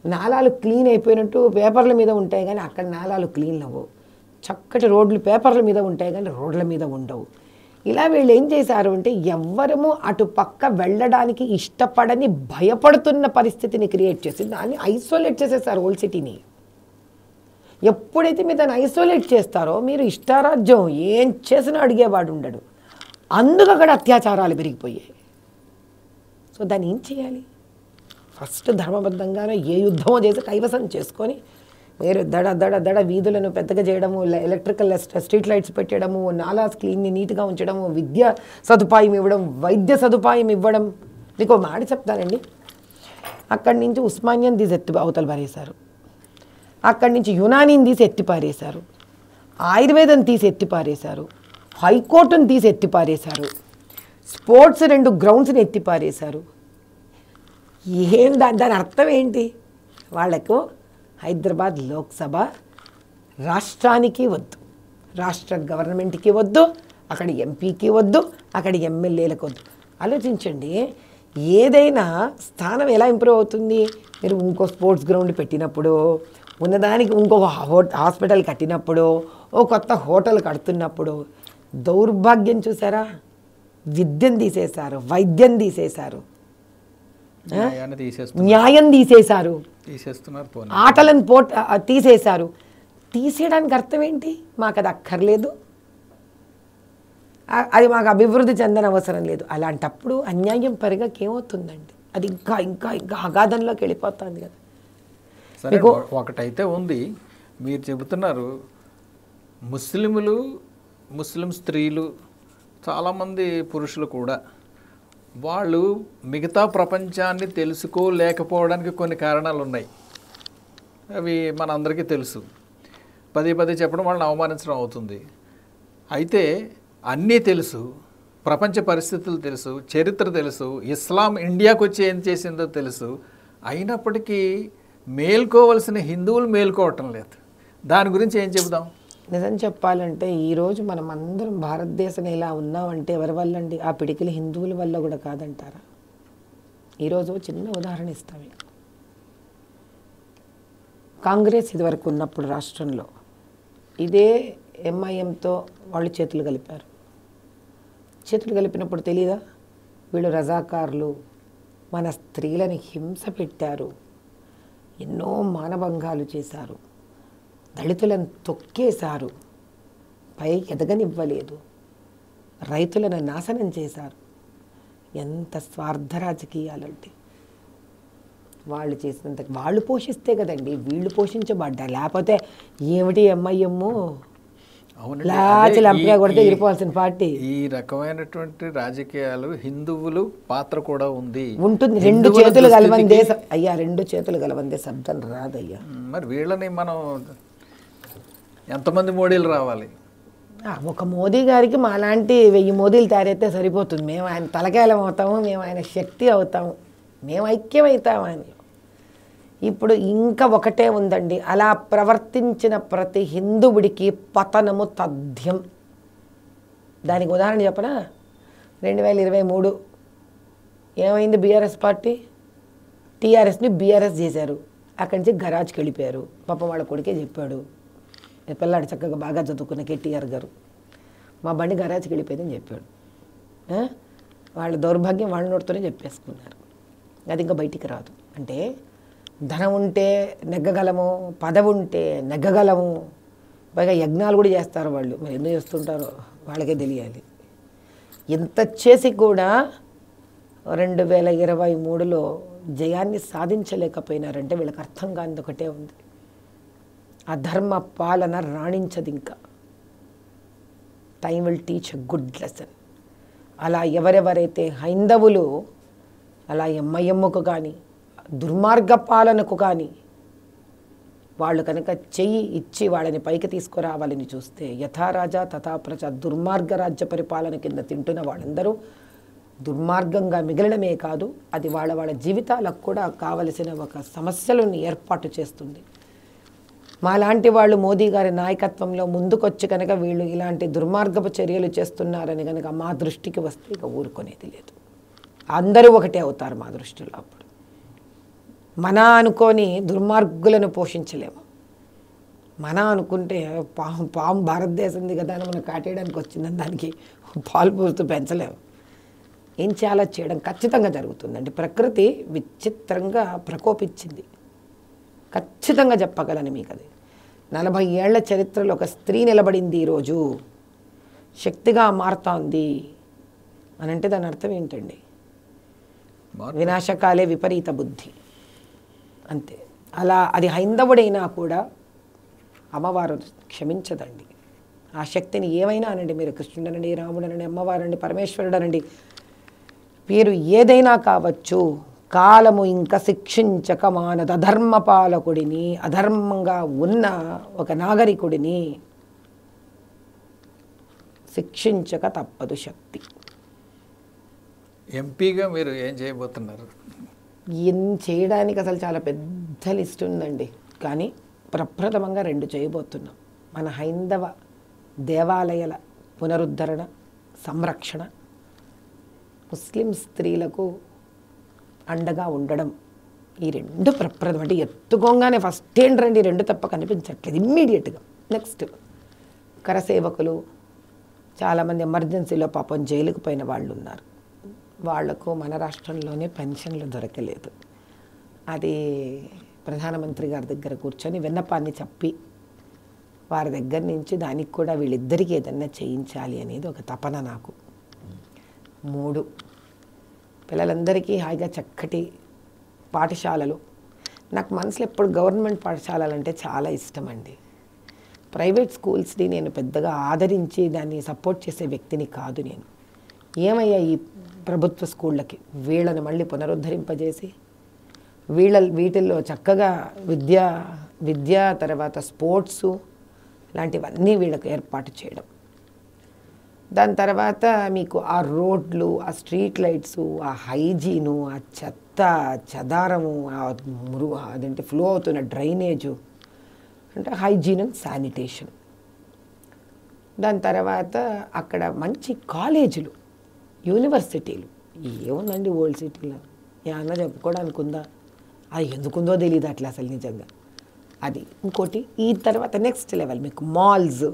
నాలాలు క్లీన్ అయిపోయినట్టు పేపర్ల మీద ఉంటాయి కానీ అక్కడ నాలాలు క్లీన్ అవ్వవు. చక్కటి రోడ్లు పేపర్ల మీద ఉంటాయి కానీ రోడ్ల మీద ఉండవు. ఇలా వీళ్ళు ఏం చేశారు అంటే ఎవ్వరము అటు పక్క వెళ్ళడానికి ఇష్టపడని, భయపడుతున్న పరిస్థితిని క్రియేట్ చేసి దాన్ని ఐసోలేట్ చేసేసారు ఓల్డ్ సిటీని. ఎప్పుడైతే మీరు దాన్ని ఐసోలేట్ చేస్తారో మీరు ఇష్టారాజ్యం ఏం చేసినా అడిగేవాడు ఉండడు. అందుకు అక్కడ అత్యాచారాలు పెరిగిపోయాయి. సో దాన్ని ఏం చేయాలి? ఫస్ట్ ధర్మబద్ధంగానే ఏ యుద్ధమో చేసి కైవసం చేసుకొని మీరు దడ వీధులను పెద్దగా చేయడము, ఎలక్ట్రికల్ స్ట్రీట్ లైట్స్ పెట్టడము, నాలాస్ క్లీన్ని నీట్గా ఉంచడము, విద్యా సదుపాయం ఇవ్వడం, వైద్య సదుపాయం ఇవ్వడం. మీకు ఒక మాట చెప్తానండి, అక్కడి నుంచి ఉస్మానియాని తీసి అవతల పారేశారు, అక్కడి నుంచి యునానీని తీసి ఎత్తిపారేశారు, ఆయుర్వేదం తీసి ఎత్తిపారేశారు, హైకోర్టును తీసి ఎత్తిపారేశారు, స్పోర్ట్స్ 2 గ్రౌండ్స్ని ఎత్తిపారేశారు. ఏం దాని అర్థం ఏంటి? వాళ్లకు హైదరాబాద్ లోక్సభ రాష్ట్రానికి వద్దు, రాష్ట్ర గవర్నమెంట్కి వద్దు, అక్కడ ఎంపీకి వద్దు, అక్కడ ఎమ్మెల్యేలకు వద్దు. ఆలోచించండి, ఏదైనా స్థానం ఎలా ఇంప్రూవ్ అవుతుంది? మీరు ఇంకో స్పోర్ట్స్ గ్రౌండ్ పెట్టినప్పుడు, ఉన్నదానికి ఇంకొక హాస్పిటల్ కట్టినప్పుడు, ఓ కొత్త హోటల్ కడుతున్నప్పుడు. దౌర్భాగ్యం చూసారా? విద్యను తీసేశారు, వైద్యం తీసేశారు, న్యాయం తీసేశారు, ఆటలను తీసేశారు. తీసేయడానికి అర్థం ఏంటి? మాకు అది అక్కర్లేదు, అది మాకు అభివృద్ధి చెందని అవసరం లేదు. అలాంటప్పుడు అన్యాయం పెరగక ఏమవుతుందండి? అది ఇంకా ఇంకా ఇంకా అగాధంలోకి వెళ్ళిపోతుంది కదా. సరే, ఒకటైతే ఉంది, మీరు చెబుతున్నారు ముస్లిం స్త్రీలు, చాలామంది పురుషులు కూడా వాళ్ళు మిగతా ప్రపంచాన్ని తెలుసుకోలేకపోవడానికి కొన్ని కారణాలు ఉన్నాయి. అవి మనందరికీ తెలుసు. పదే చెప్పడం వాళ్ళని అవమానించడం అవుతుంది. అయితే అన్నీ తెలుసు, ప్రపంచ పరిస్థితులు తెలుసు, చరిత్ర తెలుసు, ఇస్లాం ఇండియాకు వచ్చి ఏం చేసిందో తెలుసు. అయినప్పటికీ మేల్కోవలసిన హిందువులు మేల్కోవటం లేదు. దాని గురించి ఏం చెబుదాం? నిజం చెప్పాలంటే ఈరోజు మనం అందరం భారతదేశం ఇలా ఉన్నామంటే ఎవరి వల్ల అండి? ఆ పిడికిలి హిందువుల వల్ల కూడా కాదంటారా? ఈరోజు చిన్న ఉదాహరణ ఇస్తామే. కాంగ్రెస్ ఇదివరకు ఉన్నప్పుడు రాష్ట్రంలో ఇదే ఎంఐఎంతో వాళ్ళు చేతులు కలిపారు. చేతులు కలిపినప్పుడు తెలీదా? వీళ్ళు రజాకారులు, మన స్త్రీలను హింస పెట్టారు, ఎన్నో మానభంగాలు చేశారు, దళితులను తొక్కేశారు, పైకి ఎదగనివ్వలేదు, రైతులను నాశనం చేశారు. ఎంత స్వార్థ రాజకీయాలంటే వాళ్ళు చేసినంత వాళ్ళు పోషిస్తే కదండి వీళ్ళు పోషించబడ్డారు. లేకపోతే ఏమిటి ఎంఐఎమ్ము అవునండి. లాచి అదే లంపగా కొడితే ఈ ఇరిపోవాల్సిన పార్టీ ఈ రకమైనటువంటి రాజకీయాలు హిందువులు పాత్ర కూడా ఉంది ఉంటుంది. రెండు హిందువుల చేతులు గలవందే దుస్థితికి అయ్యా, రెండు చేతులు గలవందే శబ్దం రాదయ్యా. మరి వీళ్ళని మనం ఎంతమంది మోడీలు రావాలి? ఒక మోదీ గారికి మాలాంటి 1000 మోదీలు తయారైతే సరిపోతుంది. మేము ఆయన తలకాయలం అవుతాము, మేము ఆయన శక్తి అవుతాము, మేము ఐక్యమవుతాము ఆయన. ఇప్పుడు ఇంకా ఒకటే ఉందండి, అలా ప్రవర్తించిన ప్రతి హిందువుడికి పతనము తథ్యం. దానికి ఉదాహరణ చెప్పనా? 2023 ఏమైంది? బీఆర్ఎస్ పార్టీ టీఆర్ఎస్ని బీఆర్ఎస్ చేశారు. అక్కడి నుంచి గరాజ్కి వెళ్ళిపోయారు. పాపం వాళ్ళ కొడుకే చెప్పాడు, పిల్లాడు చక్కగా బాగా చదువుకున్న కేటీఆర్ గారు, మా బండి గరాజ్కి వెళ్ళిపోయిందని చెప్పాడు. వాళ్ళ దౌర్భాగ్యం వాళ్ళ నోటితోనే చెప్పేసుకున్నారు. అది ఇంకా బయటికి రాదు. అంటే ధనం ఉంటే నెగ్గగలము, పదవి ఉంటే నెగ్గగలము, పైగా యజ్ఞాలు కూడా చేస్తారు వాళ్ళు. మరి ఎందుకు చేస్తుంటారో వాళ్ళకే తెలియాలి. ఇంత చేసి కూడా 2023లో జయాన్ని సాధించలేకపోయినారంటే వీళ్ళకి అర్థం కానిది ఒకటే ఉంది, అధర్మ పాలన రాణించదు ఇంకా. Time will teach a good lesson. అలా ఎవరెవరైతే హైందవులు అలా ఎంఐఎంకు కానీ దుర్మార్గ పాలనకు కానీ వాళ్ళు కనుక చెయ్యి ఇచ్చి వాళ్ళని పైకి తీసుకురావాలని చూస్తే యథారాజా తథా ప్రజ దుర్మార్గ రాజ్య పరిపాలన కింద తింటున్న వాళ్ళందరూ దుర్మార్గంగా మిగలడమే కాదు, అది వాళ్ళ వాళ్ళ జీవితాలకు కూడా కావలసిన ఒక సమస్యలను ఏర్పాటు చేస్తుంది. మాలాంటి వాళ్ళు మోదీ గారి నాయకత్వంలో ముందుకొచ్చి కనుక వీళ్ళు ఇలాంటి దుర్మార్గపు చర్యలు చేస్తున్నారని కనుక మా దృష్టికి వస్తే ఇక ఊరుకునేది లేదు. అందరూ ఒకటే అవుతారు మా దృష్టిలో. అప్పుడు మన అనుకొని దుర్మార్గులను పోషించలేము. మన అనుకుంటే పాము భారతదేశంది కదా అని మనం కాటేయడానికి వచ్చిందని దానికి పాలు పోస్తూ పెంచలేము. ఏం చాలా చేయడం ఖచ్చితంగా జరుగుతుందండి. ప్రకృతి విచిత్రంగా ప్రకోపించింది, ఖచ్చితంగా చెప్పగలను మీకు. అది 40 ఏళ్ల చరిత్రలో ఒక స్త్రీ నిలబడింది, ఈరోజు శక్తిగా మారుతోంది అని అంటే దాని అర్థం ఏంటండి? వినాశకాలే విపరీత బుద్ధి, అంతే. అలా అది హైందవుడైనా కూడా అమ్మవారు క్షమించదండి. ఆ శక్తిని ఏమైనా అనండి, మీరు కృష్ణుడనండి, రాముడనండి, అమ్మవారండి, పరమేశ్వరుడనండి, పేరు ఏదైనా కావచ్చు, కాలము ఇంకా శిక్షించక మానదు. అధర్మ పాలకుడిని, అధర్మంగా ఉన్న ఒక నాగరికుడిని శిక్షించక తప్పదు శక్తి. ఎంపీగా మీరు ఏం చేయబోతున్నారు? ఏం చేయడానికి అసలు చాలా పెద్ద లిస్ట్ ఉందండి, కానీ ప్రప్రథమంగా 2 చేయబోతున్నాం. మన హైందవ దేవాలయాల పునరుద్ధరణ, సంరక్షణ, ముస్లిం స్త్రీలకు అండగా ఉండడం, ఈ 2 ప్రప్రథం. అంటే ఎత్తుకోగానే ఫస్ట్ ఏంటండి 2 తప్ప కనిపించట్లేదు ఇమ్మీడియట్గా. నెక్స్ట్ కరసేవకులు, చాలామంది ఎమర్జెన్సీలో పాపం జైలుకు పోయిన వాళ్ళు ఉన్నారు, వాళ్లకు మన రాష్ట్రంలోనే పెన్షన్లు దొరకలేదు. అది ప్రధానమంత్రి గారి దగ్గర కూర్చొని విన్నపాన్ని చెప్పి వారి దగ్గర నుంచి దానికి కూడా వీళ్ళిద్దరికీ ఏదన్నా చేయించాలి అనేది ఒక తపన నాకు. 3, పిల్లలందరికీ హాయిగా చక్కటి పాఠశాలలు. నాకు మనసులో ఎప్పుడు గవర్నమెంట్ పాఠశాలలు అంటే చాలా ఇష్టం అండి. ప్రైవేట్ స్కూల్స్ని నేను పెద్దగా ఆదరించి దాన్ని సపోర్ట్ చేసే వ్యక్తిని కాదు నేను. ఏమయ్యా ఈ ప్రభుత్వ స్కూళ్ళకి, వీళ్ళని మళ్ళీ పునరుద్ధరింపజేసి వీటిల్లో చక్కగా విద్య తర్వాత స్పోర్ట్సు లాంటివన్నీ వీళ్ళకి ఏర్పాటు చేయడం. దాని తర్వాత మీకు ఆ రోడ్లు, ఆ స్ట్రీట్ లైట్సు, ఆ హైజీను, ఆ చెత్త చెదారము, అదేంటి ఫ్లో అవుతున్న డ్రైనేజు, అంటే హైజీన్ అండ్ శానిటేషన్. దాని తర్వాత అక్కడ మంచి కాలేజీలు, యూనివర్సిటీలు. ఏముందండి ఓల్డ్ సిటీలో ఏమన్నా చెప్పుకోవడానికి ఉందా? అది ఎందుకుందో తెలియదు అట్లా అసలు నిజంగా. అది ఇంకోటి. ఈ తర్వాత నెక్స్ట్ లెవెల్ మీకు మాల్స్,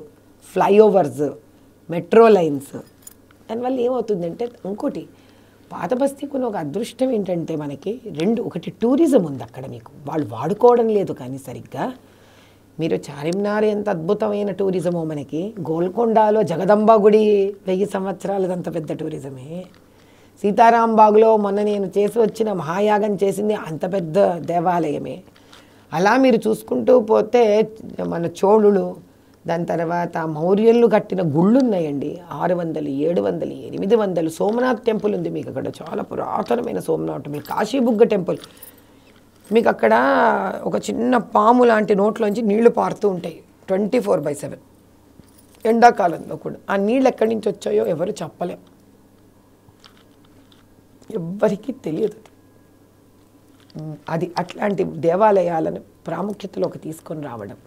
ఫ్లైఓవర్స్, మెట్రో లైన్స్. దానివల్ల ఏమవుతుందంటే ఇంకోటి, పాత బస్తీకున్న ఒక అదృష్టం ఏంటంటే మనకి 2, ఒకటి టూరిజం ఉంది అక్కడ, మీకు వాళ్ళు వాడుకోవడం లేదు కానీ సరిగ్గా. మీరు చార్మినార్ ఎంత అద్భుతమైన టూరిజమో మనకి, గోల్కొండలో జగదంబ గుడి 1000 సంవత్సరాలదంత పెద్ద టూరిజమే. సీతారాంబాగులో మొన్న నేను చేసి వచ్చిన మహాయాగం చేసింది అంత పెద్ద దేవాలయమే. అలా మీరు చూసుకుంటూ పోతే మన చోళులు, దాని తర్వాత మౌర్యులు కట్టిన గుళ్ళు ఉన్నాయండి. 600, 700, 800. సోమనాథ్ టెంపుల్ ఉంది మీకు అక్కడ, చాలా పురాతనమైన సోమనాథ్ టెంపుల్. కాశీబుగ్గ టెంపుల్ మీకు అక్కడ ఒక చిన్న పాము లాంటి నోట్లోంచి నీళ్లు పారుతూ ఉంటాయి 24/7 ఎండాకాలంలో కూడా. ఆ నీళ్ళు ఎక్కడి నుంచి వచ్చాయో ఎవరు చెప్పలేం, ఎవ్వరికీ తెలియదు. అది అట్లాంటి దేవాలయాలను ప్రాముఖ్యతలోకి తీసుకొని రావడం,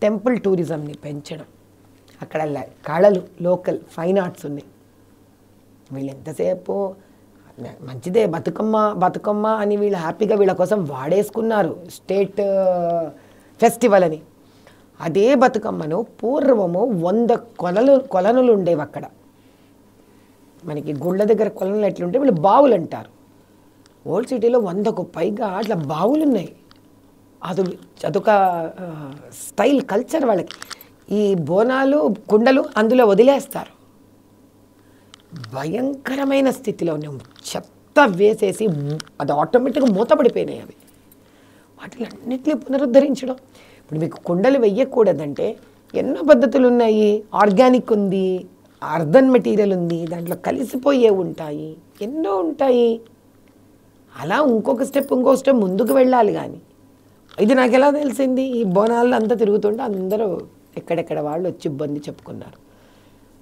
టెంపుల్ టూరిజంని పెంచడం, అక్కడ కళలు, లోకల్ ఫైన్ ఆర్ట్స్ ఉన్నాయి. వీళ్ళు ఎంతసేపు మంచిదే బతుకమ్మ అని వీళ్ళు హ్యాపీగా వీళ్ళ కోసం వాడేసుకున్నారు స్టేట్ ఫెస్టివల్ అని. అదే బతుకమ్మను పూర్వము 100 కొలనులు ఉండేవి అక్కడ. మనకి గుళ్ళ దగ్గర కొలనులు ఎట్లుంటే వీళ్ళు బావులు అంటారు. ఓల్డ్ సిటీలో 100కు పైగా అట్లా బావులు ఉన్నాయి. అదొక స్టైల్, కల్చర్ వాళ్ళకి. ఈ బోనాలు, కుండలు అందులో వదిలేస్తారు. భయంకరమైన స్థితిలో ఉన్నాం, చెత్త వేసేసి అది ఆటోమేటిక్గా మూతపడిపోయినాయి అవి. వాటిలన్నిటిని పునరుద్ధరించడం. ఇప్పుడు మీకు కుండలు వెయ్యకూడదంటే ఎన్నో పద్ధతులు ఉన్నాయి. ఆర్గానిక్ ఉంది, అర్బన్ మెటీరియల్ ఉంది, దాంట్లో కలిసిపోయే ఉంటాయి, ఎన్నో ఉంటాయి. అలా ఇంకొక స్టెప్ ముందుకు వెళ్ళాలి. కానీ ఇది నాకు ఎలా తెలిసింది, ఈ బోనాల్లో అంతా తిరుగుతుంటే అందరూ ఎక్కడెక్కడ వాళ్ళు వచ్చి ఇబ్బంది చెప్పుకున్నారు.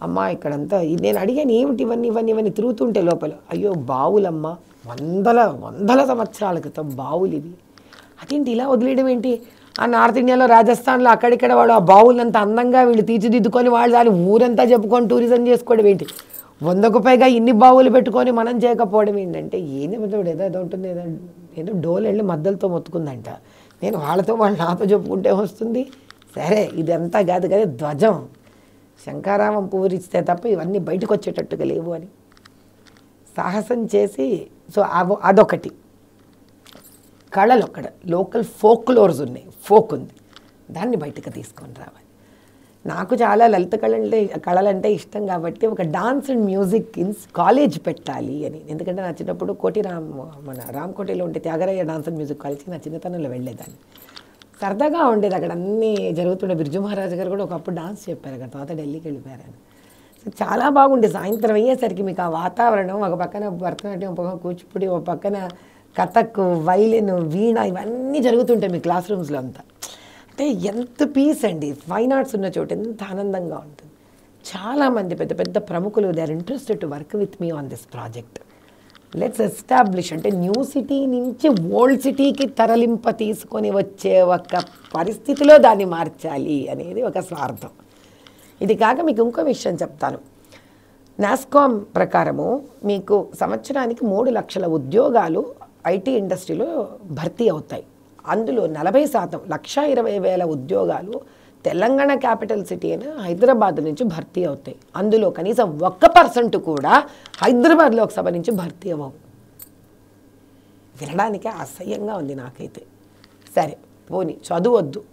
అమ్మ ఇక్కడంతా నేను అడిగాను, ఏమిటి ఇవన్నీ తిరుగుతుంటే లోపల, అయ్యో బావులమ్మ, వందల సంవత్సరాల క్రితం బావులు ఇవి. అదేంటి ఇలా వదిలేయడం ఏంటి? ఆ నార్త్ ఇండియాలో, రాజస్థాన్లో అక్కడిక్కడ వాళ్ళు ఆ బావులంతా అందంగా వీళ్ళు తీర్చిదిద్దుకొని వాళ్ళు దాన్ని ఊరంతా చెప్పుకొని టూరిజం చేసుకోవడం ఏంటి? 100కు పైగా ఇన్ని బావులు పెట్టుకొని మనం చేయకపోవడం ఏంటంటే, ఏదో ఉంటుంది, ఏదో డోలు వెళ్ళి మద్దలతో మొత్తుకుందంట. నేను వాళ్ళు నాతో చెప్పుకుంటే వస్తుంది. సరే ఇదంతా కాదు కదా, ధ్వజం శంకారామం పూరిస్తే తప్ప ఇవన్నీ బయటకు వచ్చేటట్టుగా లేవు అని సాహసం చేసి, సో అదొకటి. కళలు అక్కడ లోకల్ ఫోక్లోర్స్ ఉన్నాయి, ఫోక్ ఉంది, దాన్ని బయటకు తీసుకొని రావాలి. నాకు చాలా లలిత కళలంటే ఇష్టం కాబట్టి ఒక డాన్స్ అండ్ మ్యూజిక్ కాలేజ్ పెట్టాలి అని. ఎందుకంటే నా చిన్నప్పుడు మన రామకోటిలో ఉంటే త్యాగరాయ డాన్స్ అండ్ మ్యూజిక్ కాలేజ్కి నా చిన్నతనంలో వెళ్ళేదాన్ని. సరదాగా ఉండేది, అక్కడ అన్నీ జరుగుతుండే. బిర్జు మహారాజు గారు కూడా ఒకప్పుడు డాన్స్ చెప్పారు అక్కడ, తర్వాత ఢిల్లీకి వెళ్ళిపోయారని. సో చాలా బాగుండేది. సాయంత్రం అయ్యేసరికి మీకు ఆ వాతావరణం, ఒక పక్కన భరతనాట్యం, ఒక పక్కన కూచిపూడి, ఒక పక్కన కథక్, వైలిన్, వీణ, ఇవన్నీ జరుగుతుంటాయి మీ క్లాస్ రూమ్స్లో అంతా. అంటే ఎంత పీస్ అండి, ఫైన్ ఆర్ట్స్ ఉన్న చోట ఎంత ఆనందంగా ఉంటుంది. చాలామంది పెద్ద పెద్ద ప్రముఖులు they are interested to work with me on this project. Let's establish, అంటే న్యూ సిటీ నుంచి ఓల్డ్ సిటీకి తరలింప తీసుకొని వచ్చే ఒక పరిస్థితిలో దాన్ని మార్చాలి అనేది ఒక స్వార్థం. ఇది కాక మీకు ఇంకో విషయం చెప్తాను. నాస్కామ్ ప్రకారము మీకు సంవత్సరానికి 3 లక్షల ఉద్యోగాలు ఐటీ ఇండస్ట్రీలో భర్తీ అవుతాయి. అందులో 40%, 1,20,000 ఉద్యోగాలు తెలంగాణ క్యాపిటల్ సిటీ అయిన హైదరాబాద్ నుంచి భర్తీ అవుతాయి. అందులో కనీసం 1% కూడా హైదరాబాద్ లోక్సభ నుంచి భర్తీ అవ్వవు. వినడానికే అసహ్యంగా ఉంది నాకైతే. సరే పోనీ చదువద్దు,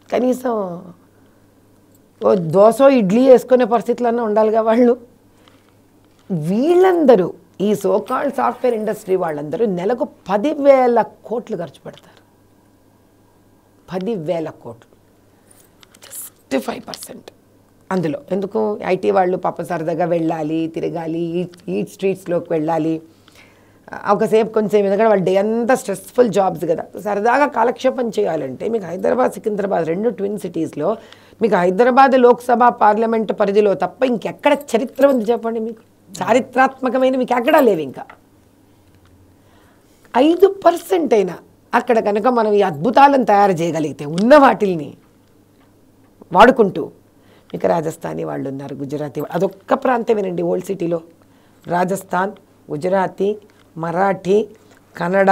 కనీసం ఓ దోశ ఇడ్లీ వేసుకునే పరిస్థితులన్నా ఉండాలిగా వాళ్ళు. వీళ్ళందరూ ఈ సోకాల్డ్ సాఫ్ట్వేర్ ఇండస్ట్రీ వాళ్ళందరూ నెలకు 10,000 కోట్లు ఖర్చు పెడతారు. 10,000 కోట్లు, జస్ట్ 5%. అందులో ఎందుకు? ఐటీ వాళ్ళు పాప సరదాగా వెళ్ళాలి, తిరగాలి, ఈట్ స్ట్రీట్స్లోకి వెళ్ళాలి, ఒకసేపు కొంచెం, ఎందుకంటే వాళ్ళు డే అంతా స్ట్రెస్ఫుల్ జాబ్స్ కదా. సరదాగా కాలక్షేపం చేయాలంటే మీకు హైదరాబాద్, సికింద్రాబాద్ 2 ట్విన్ సిటీస్లో మీకు హైదరాబాద్ లోక్సభ పార్లమెంటు పరిధిలో తప్ప ఇంకెక్కడ చరిత్ర ఉంది చెప్పండి? మీకు చారిత్రాత్మకమైన మీకు ఎక్కడా లేవు. ఇంకా 5% అయినా అక్కడ కనుక మనం ఈ అద్భుతాలను తయారు చేయగలిగితే, ఉన్న వాటిల్ని వాడుకుంటూ, మీకు రాజస్థానీ వాళ్ళు ఉన్నారు, గుజరాతీ, అదొక్క ప్రాంతమేనండి ఓల్డ్ సిటీలో. రాజస్థాన్, గుజరాతీ, మరాఠీ, కన్నడ,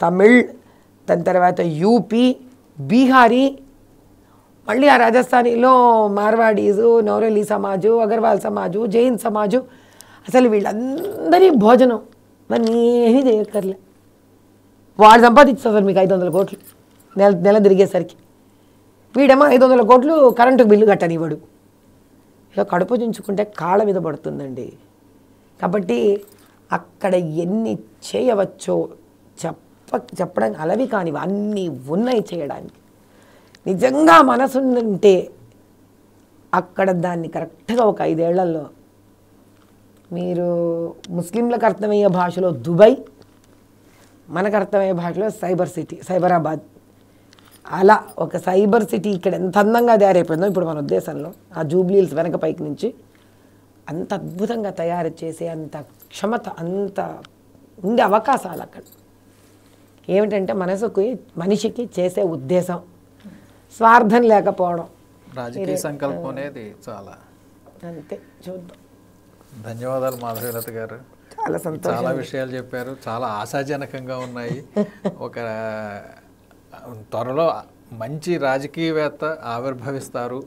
తమిళ్, దాని తర్వాత యూపీ, బీహారీ, మళ్ళీ ఆ రాజస్థానీలో మార్వాడీసు, నౌరలీ సమాజు, అగర్వాల్ సమాజు, జైన్ సమాజు, అసలు వీళ్ళందరి భోజనం మరి ఏమీ చేయక్కర్లే. వాడు సంపాదించుతారు మీకు 500 కోట్లు నెల తిరిగేసరికి. వీడేమో 500 కోట్లు కరెంటు బిల్లు కట్టనివ్వడు. ఇక కడుపు దించుకుంటే కాళ్ళ మీద పడుతుందండి. కాబట్టి అక్కడ ఎన్ని చేయవచ్చో చెప్పడం అలవి కానివి అన్నీ ఉన్నాయి చేయడానికి. నిజంగా మనసుంటే అక్కడ దాన్ని కరెక్ట్గా ఒక 5 ఏళ్లలో మీరు ముస్లింలకు అర్థమయ్యే భాషలో దుబాయ్, మనకు అర్థమయ్యే భాషలో సైబర్ సిటీ సైబరాబాద్, అలా ఒక సైబర్ సిటీ ఇక్కడ ఎంత అందంగా తయారైపోయిందో ఇప్పుడు మన ఉద్దేశంలో ఆ జూబ్లీహిల్స్ వెనక పైకి నుంచి అంత అద్భుతంగా తయారు చేసే అంత క్షమత, అంత ఉండే అవకాశాలు అక్కడ. ఏమిటంటే మనిషికి చేసే ఉద్దేశం, స్వార్థం లేకపోవడం, రాజకీయ సంకల్పం అనేది చాలా అంతే. చూద్దాం. ధన్యవాదాలు మాధవీలత గారు. చాలా సంతోషం. చాలా విషయాలు చెప్పారు, చాలా ఆశాజనకంగా ఉన్నాయి. ఒక త్వరలో మంచి రాజకీయవేత్త ఆవిర్భవిస్తారు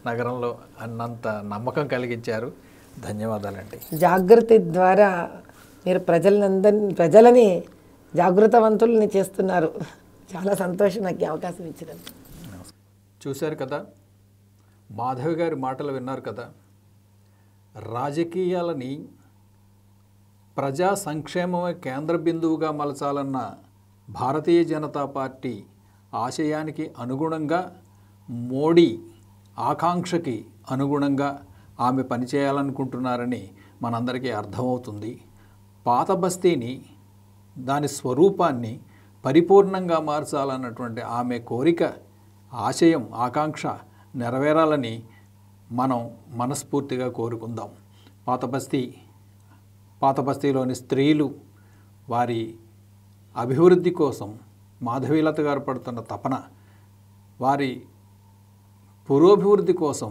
నగరంలో అన్నంత నమ్మకం కలిగించారు. ధన్యవాదాలండి. జాగృతి ద్వారా మీరు ప్రజలని జాగృతవంతుల్ని చేస్తున్నారు. చాలా సంతోషం నాకు ఈ అవకాశం ఇచ్చినందుకు. చూశారు కదా, మాధవి గారి మాటలు విన్నారు కదా. రాజకీయాలని ప్రజా సంక్షేమమే కేంద్ర బిందువుగా మలచాలన్న భారతీయ జనతా పార్టీ ఆశయానికి అనుగుణంగా, మోడీ ఆకాంక్షకి అనుగుణంగా ఆమె పనిచేయాలనుకుంటున్నారని మనందరికీ అర్థమవుతుంది. పాత బస్తీని, దాని స్వరూపాన్ని పరిపూర్ణంగా మార్చాలన్నటువంటి ఆమె కోరిక, ఆశయం, ఆకాంక్ష నెరవేరాలని మనం మనస్ఫూర్తిగా కోరుకుందాం. పాత బస్తీలోని స్త్రీలు వారి అభివృద్ధి కోసం మాధవీలత గారు పడుతున్న తపన, వారి పురోభివృద్ధి కోసం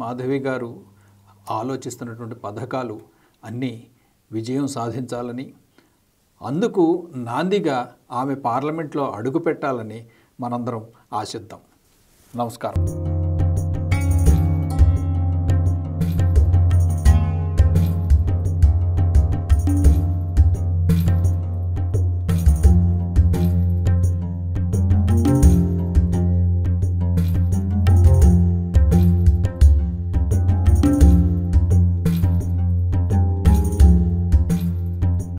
మాధవి గారు ఆలోచిస్తున్నటువంటి పథకాలు అన్నీ విజయం సాధించాలని, అందుకు నాందిగా ఆమె పార్లమెంట్లో అడుగు పెట్టాలని మనందరం ఆశిద్దాం. నమస్కారం.